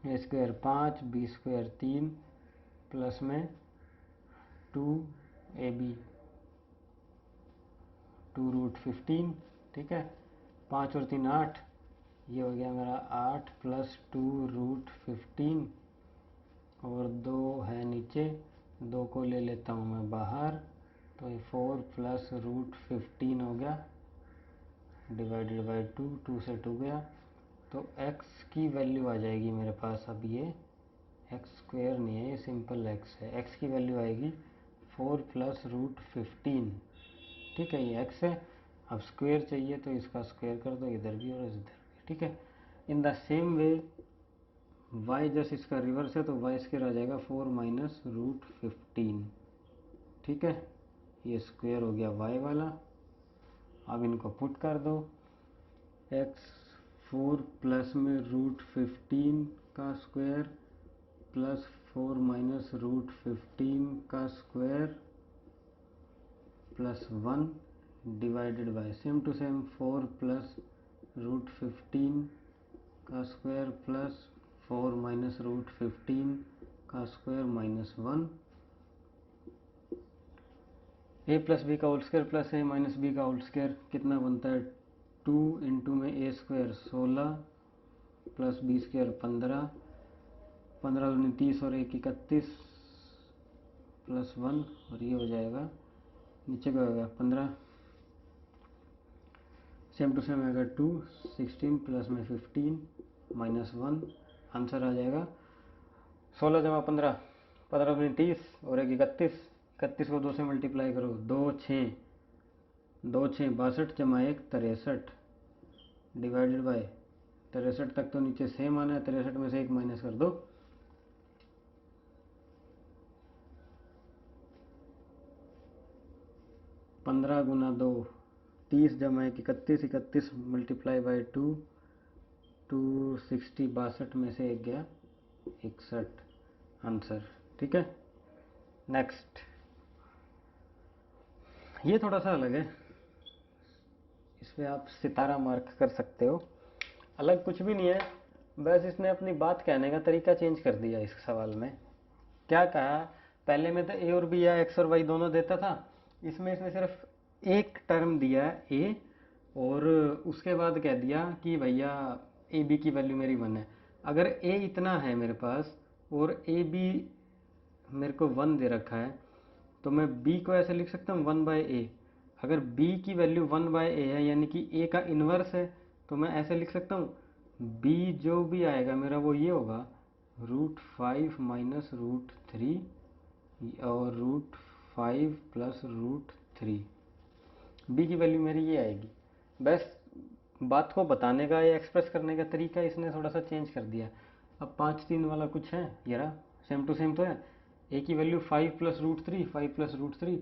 ए स्क्वायर 5 बी स्क्वायर 3 प्लस में 2 ए बी 2 रूट 15। ठीक है, 5 और 3 8, ये हो गया मेरा 8 प्लस 2 रूट 15 और 2 है नीचे, 2 को ले लेता हूँ मैं बाहर, तो ये 4 प्लस रूट 15 हो गया डिवाइडेड बाई 2, 2 से 2 गया, तो x की वैल्यू आ जाएगी मेरे पास। अब ये एक्स स्क्वायर नहीं है, ये सिंपल x है, x की वैल्यू आएगी 4 प्लस रूट 15। ठीक है, ये x है। अब स्क्वायर चाहिए तो इसका स्क्वायर कर दो, इधर भी और इधर भी। ठीक है, in the same way y just इसका रिवर्स है, तो y स्क्वायर आ जाएगा 4 माइनस रूट 15। ठीक है, ये स्क्वायर हो गया y वाला। अब इनको पुट कर दो, x 4 प्लस में रूट 15 का स्क्वायर प्लस 4 माइनस रूट 15 का square plus 1 divided by same to same 4 plus root 15 का स्क्वायर प्लस 4 माइनस रूट 15 का स्क्वायर माइनस 1। ए प्लस बी का होल स्क्वायर प्लस ए माइनस बी का होल स्क्वायर कितना बनता है, 2 इंटू में ए स्क्वायर 16 प्लस बी स्क्वायर 15, 15 दूनी 30 और 1 31 प्लस 1, और ये हो जाएगा नीचे का होगा 15, सेम टू सेम आएगा 2 16 प्लस में 15 माइनस 1, आंसर आ जाएगा 16 जमा 15, 15 दूनी 30 और 1 31, 31 को 2 से मल्टीप्लाई करो, 2 6 62 जमा 1 63 डिवाइडेड बाय 63 तक तो नीचे सेम आना है, 63 में से 1 माइनस कर दो, 15 गुना 2 30 जमा 1 31, 31 मल्टीप्लाई बाय 2 260 62 में से 1 गया 61, आंसर। ठीक है, नेक्स्ट, ये थोड़ा सा अलग है, इस पर आप सितारा मार्क कर सकते हो। अलग कुछ भी नहीं है, बस इसने अपनी बात कहने का तरीका चेंज कर दिया इस सवाल में। क्या कहा, पहले में तो ए और बी या एक्स और वाई दोनों देता था, इसमें इसने सिर्फ एक टर्म दिया है ए, और उसके बाद कह दिया कि भैया ए बी की वैल्यू मेरी 1 है। अगर ए इतना है मेरे पास और ए बी मेरे को 1 दे रखा है, तो मैं b को ऐसे लिख सकता हूँ 1/a। अगर b की वैल्यू 1/a है यानी कि a का इन्वर्स है, तो मैं ऐसे लिख सकता हूँ b जो भी आएगा मेरा वो ये होगा √5 माइनस √3 और √5 प्लस √3। b की वैल्यू मेरी ये आएगी। बस बात को बताने का या एक्सप्रेस करने का तरीका इसने थोड़ा सा चेंज कर दिया। अब 5 3 वाला कुछ है, ये रहा, सेम टू सेम तो है। ए की value 5 plus √3, 5 plus √3,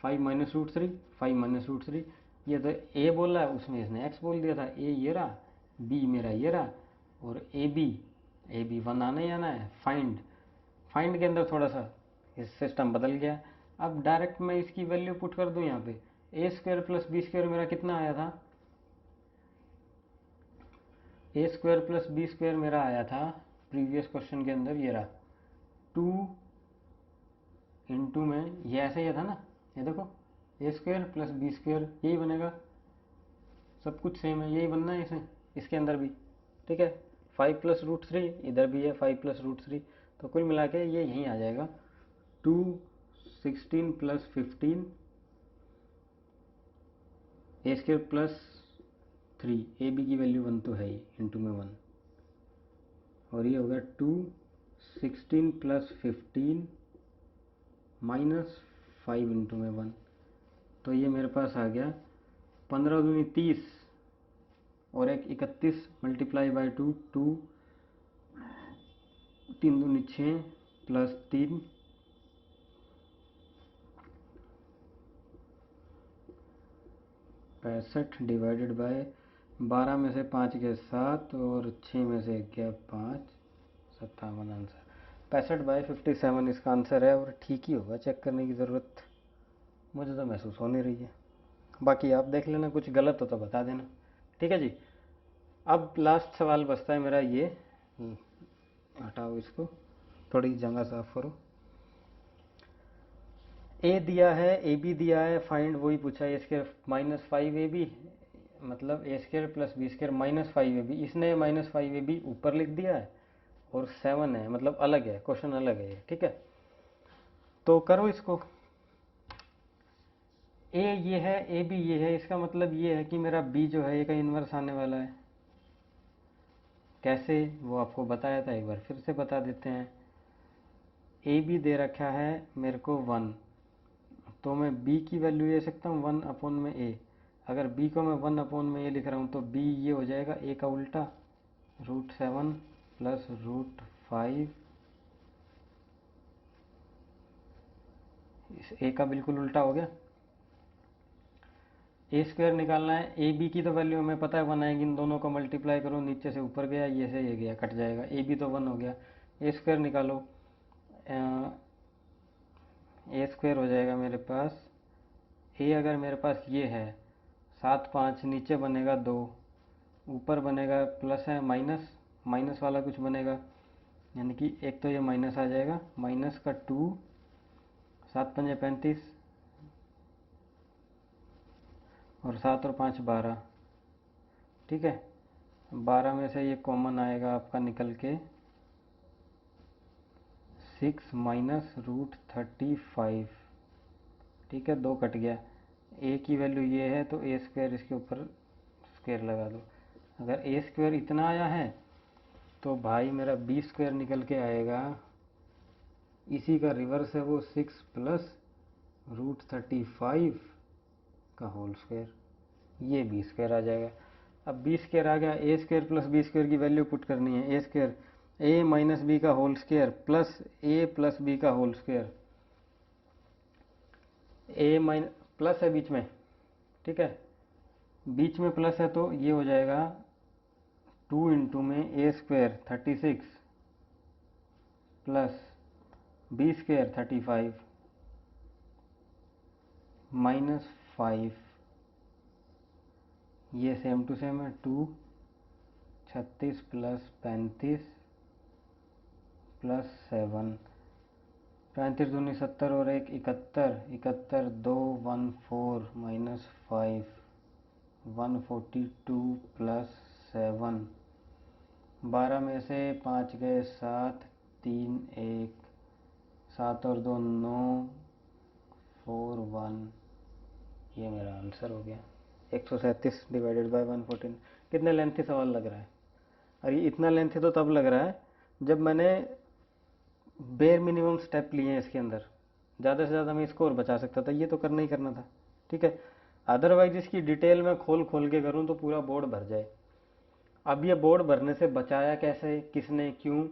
5 minus √3, 5 minus √3। ये तो ए बोला है, उसमें इसने एक्स बोल दिया था। ए ये रहा, बी मेरा ये रहा, और ए बी 1 आना ही आना है। फाइंड के अंदर थोड़ा सा इस सिस्टम बदल गया। अब डायरेक्ट मैं इसकी वैल्यू पुट कर दूं यहाँ पे, ए स्क्वायर प्लस बी स्क्वायर मेरा कितना आया था, ए स्क्वायर प्लस बी स्क्वायर मेरा आया था प्रीवियस क्वेश्चन के अंदर, ये रहा 2 इंटू में ये ऐसे ही था ना, ये देखो ए स्क्वायर प्लस बी स्क्वायर यही बनेगा, सब कुछ सेम है, यही बनना है इसे इसके अंदर भी। ठीक है, 5 प्लस √3 इधर भी है 5 प्लस √3, तो कुल मिला के ये यहीं आ जाएगा 2 16 plus 15 a square plus 3, a b की वैल्यू 1 तो है ही, इंटू में 1, और ये होगा 2 16 प्लस 15 माइनस 5 इंटू में 1। तो ये मेरे पास आ गया 15 दूनी 30 और एक 31 मल्टीप्लाई बाई 2, 2 3 दूनी 6 प्लस 3 65 डिवाइडेड बाय 12 में से 5 गए 7 और 6 में से गया 5, 57 आंसर। 65/57 इसका आंसर है, और ठीक ही होगा, चेक करने की ज़रूरत मुझे तो महसूस हो नहीं रही है। बाकी आप देख लेना, कुछ गलत हो तो बता देना। ठीक है जी, अब लास्ट सवाल बचता है मेरा ये, हटाओ इसको, थोड़ी जगह साफ करो। ए दिया है, ए बी दिया है, फाइंड वही पूछा है, ए स्क्वायर माइनस 5ab, मतलब A square plus B square minus 5ab। इसने माइनस 5ab ऊपर लिख दिया है और 7 है, मतलब अलग है, क्वेश्चन अलग है ये। ठीक है, तो करो इसको। ए ये है, ए बी ये है, इसका मतलब ये है कि मेरा बी जो है ये का इन्वर्स आने वाला है। कैसे, वो आपको बताया था, एक बार फिर से बता देते हैं। ए बी दे रखा है मेरे को 1, तो मैं b की वैल्यू ले सकता हूँ 1 में a। अगर b को मैं 1 में a लिख रहा हूँ तो b ये हो जाएगा a का उल्टा, √7 प्लस √5, इस a का बिल्कुल उल्टा हो गया। ए स्क्वायर निकालना है, ए बी की तो वैल्यू हमें पता है 1 आएगी, इन दोनों को मल्टीप्लाई करो, नीचे से ऊपर गया, ये से ये गया, कट जाएगा, ए बी तो 1 हो गया। ए स्क्वायर निकालो, ए स्क्वायर हो जाएगा मेरे पास, ए अगर मेरे पास ये है 7 5, नीचे बनेगा 2, ऊपर बनेगा प्लस है माइनस, माइनस वाला कुछ बनेगा, यानी कि एक तो ये माइनस आ जाएगा, माइनस का 2, 7 5 35 और 7 और 5 12। ठीक है, 12 में से ये कॉमन आएगा आपका निकल के 6 माइनस √35। ठीक है, 2 कट गया, ए की वैल्यू ये है तो ए स्क्वायर इसके ऊपर स्क्वायर लगा दो। अगर ए स्क्वायर इतना आया है तो भाई मेरा बी स्क्वायर निकल के आएगा, इसी का रिवर्स है वो, 6 प्लस √35 का होल स्क्वायर, ये बी स्क्वायर आ जाएगा। अब बी स्क्वायर आ गया, ए स्क्वायर प्लस बी स्क्वायर की वैल्यू पुट करनी है, A square A minus B का होल स्क्वायर प्लस ए प्लस बी का होल स्क्वायर, ए माइन प्लस है बीच में, ठीक है, बीच में प्लस है तो ये हो जाएगा 2 इंटू में ए square 36 plus B square 35 minus 5, ये सेम टू सेम है 2, 36 प्लस 35 प्लस 7, 35 दूनी 70 और 1 71, 71 2 14 माइनस 5, 142 प्लस 7, 12 में से 5 गए 7, 3 1, 7 और 2 9, 4 1, ये मेरा आंसर हो गया 137 डिवाइडेड बाय 114। कितने लेंथी सवाल लग रहा है? और ये इतना लेंथी तो तब लग रहा है जब मैंने बेर मिनिमम स्टेप लिए हैं इसके अंदर। ज़्यादा से ज़्यादा मैं इसको और बचा सकता था, ये तो करना ही करना था, ठीक है। अदरवाइज इसकी डिटेल में खोल खोल के करूँ तो पूरा बोर्ड भर जाए। अब ये बोर्ड भरने से बचाया कैसे, किसने, क्यों?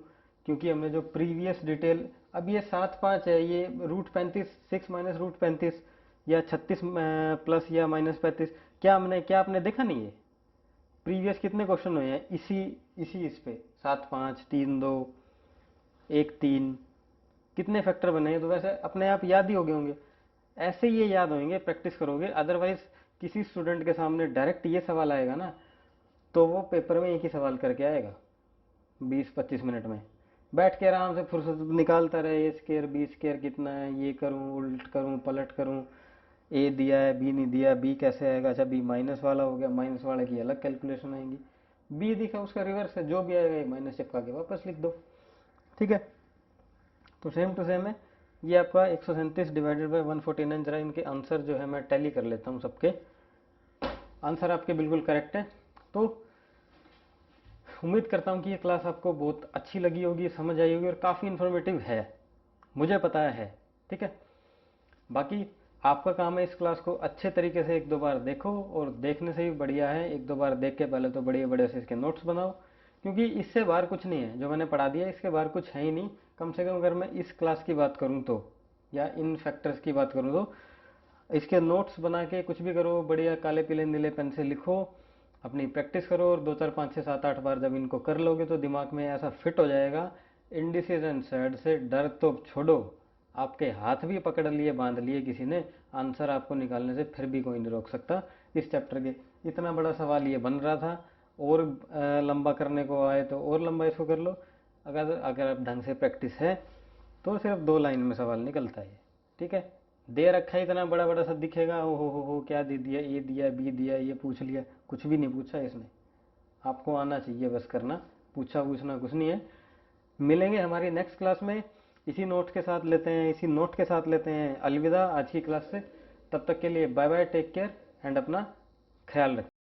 क्योंकि हमने जो प्रीवियस डिटेल, अब ये 7 5 है, ये √35 6 माइनस √35 या 36 प्लस या माइनस 35, क्या आपने देखा नहीं है? प्रीवियस कितने क्वेश्चन हुए हैं इसी इस पे 7 5 3 2 1 3, कितने फैक्टर बने हैं? तो वैसे अपने आप याद ही हो गए होंगे, ऐसे ये याद होंगे प्रैक्टिस करोगे। अदरवाइज किसी स्टूडेंट के सामने डायरेक्ट ये सवाल आएगा ना, तो वो पेपर में एक ही सवाल करके आएगा 20-25 मिनट में, बैठ के आराम से फुर्सत निकालता रहे, ए स्केयर बी स्केयर कितना है, ये करूँ उल्ट करूँ पलट करूँ, ए दिया है बी नहीं दिया, बी कैसे आएगा, अच्छा बी माइनस वाला हो गया, माइनस वाले की अलग कैलकुलेशन आएंगी, बी दिखा उसका रिवर्स है, जो भी आएगा माइनस चिपका के वापस लिख दो, ठीक है। तो सेम टू सेम है ये आपका 137 डिवाइडेड बाय 149। जरा इनके आंसर जो है मैं टैली कर लेता हूँ, सबके आंसर आपके बिल्कुल करेक्ट है। तो उम्मीद करता हूँ कि ये क्लास आपको बहुत अच्छी लगी होगी, समझ आई होगी और काफ़ी इन्फॉर्मेटिव है, मुझे पता है, ठीक है। बाकी आपका काम है इस क्लास को अच्छे तरीके से 1-2 बार देखो, और देखने से भी बढ़िया है 1-2 बार देख के पहले तो बड़े बड़े से इसके नोट्स बनाओ, क्योंकि इससे बाहर कुछ नहीं है, जो मैंने पढ़ा दिया इसके बाहर कुछ है ही नहीं। कम से कम अगर मैं इस क्लास की बात करूँ तो, या इन फैक्टर्स की बात करूँ तो, इसके नोट्स बना के कुछ भी करो, बढ़िया काले पीले नीले पेन से लिखो, अपनी प्रैक्टिस करो, और 2 4 5 6 7 8 बार जब इनको कर लोगे तो दिमाग में ऐसा फिट हो जाएगा। इंडिसीजन सेड से डर तो छोड़ो, आपके हाथ भी पकड़ लिए बांध लिए किसी ने, आंसर आपको निकालने से फिर भी कोई नहीं रोक सकता इस चैप्टर के। इतना बड़ा सवाल ये बन रहा था, और लंबा करने को आए तो और लंबा इसको कर लो। अगर ढंग से प्रैक्टिस है तो सिर्फ 2 लाइन में सवाल निकलता है, ठीक है। दे रखा है इतना बड़ा बड़ा सा दिखेगा, ओ हो क्या दे दिया, ए दिया बी दिया, ये पूछ लिया, कुछ भी नहीं पूछा इसने। आपको आना चाहिए बस करना, पूछना कुछ नहीं है। मिलेंगे हमारी नेक्स्ट क्लास में, इसी नोट के साथ लेते हैं, इसी नोट के साथ लेते हैं अलविदा आज की क्लास से। तब तक के लिए bye bye, take care and अपना ख्याल रखें।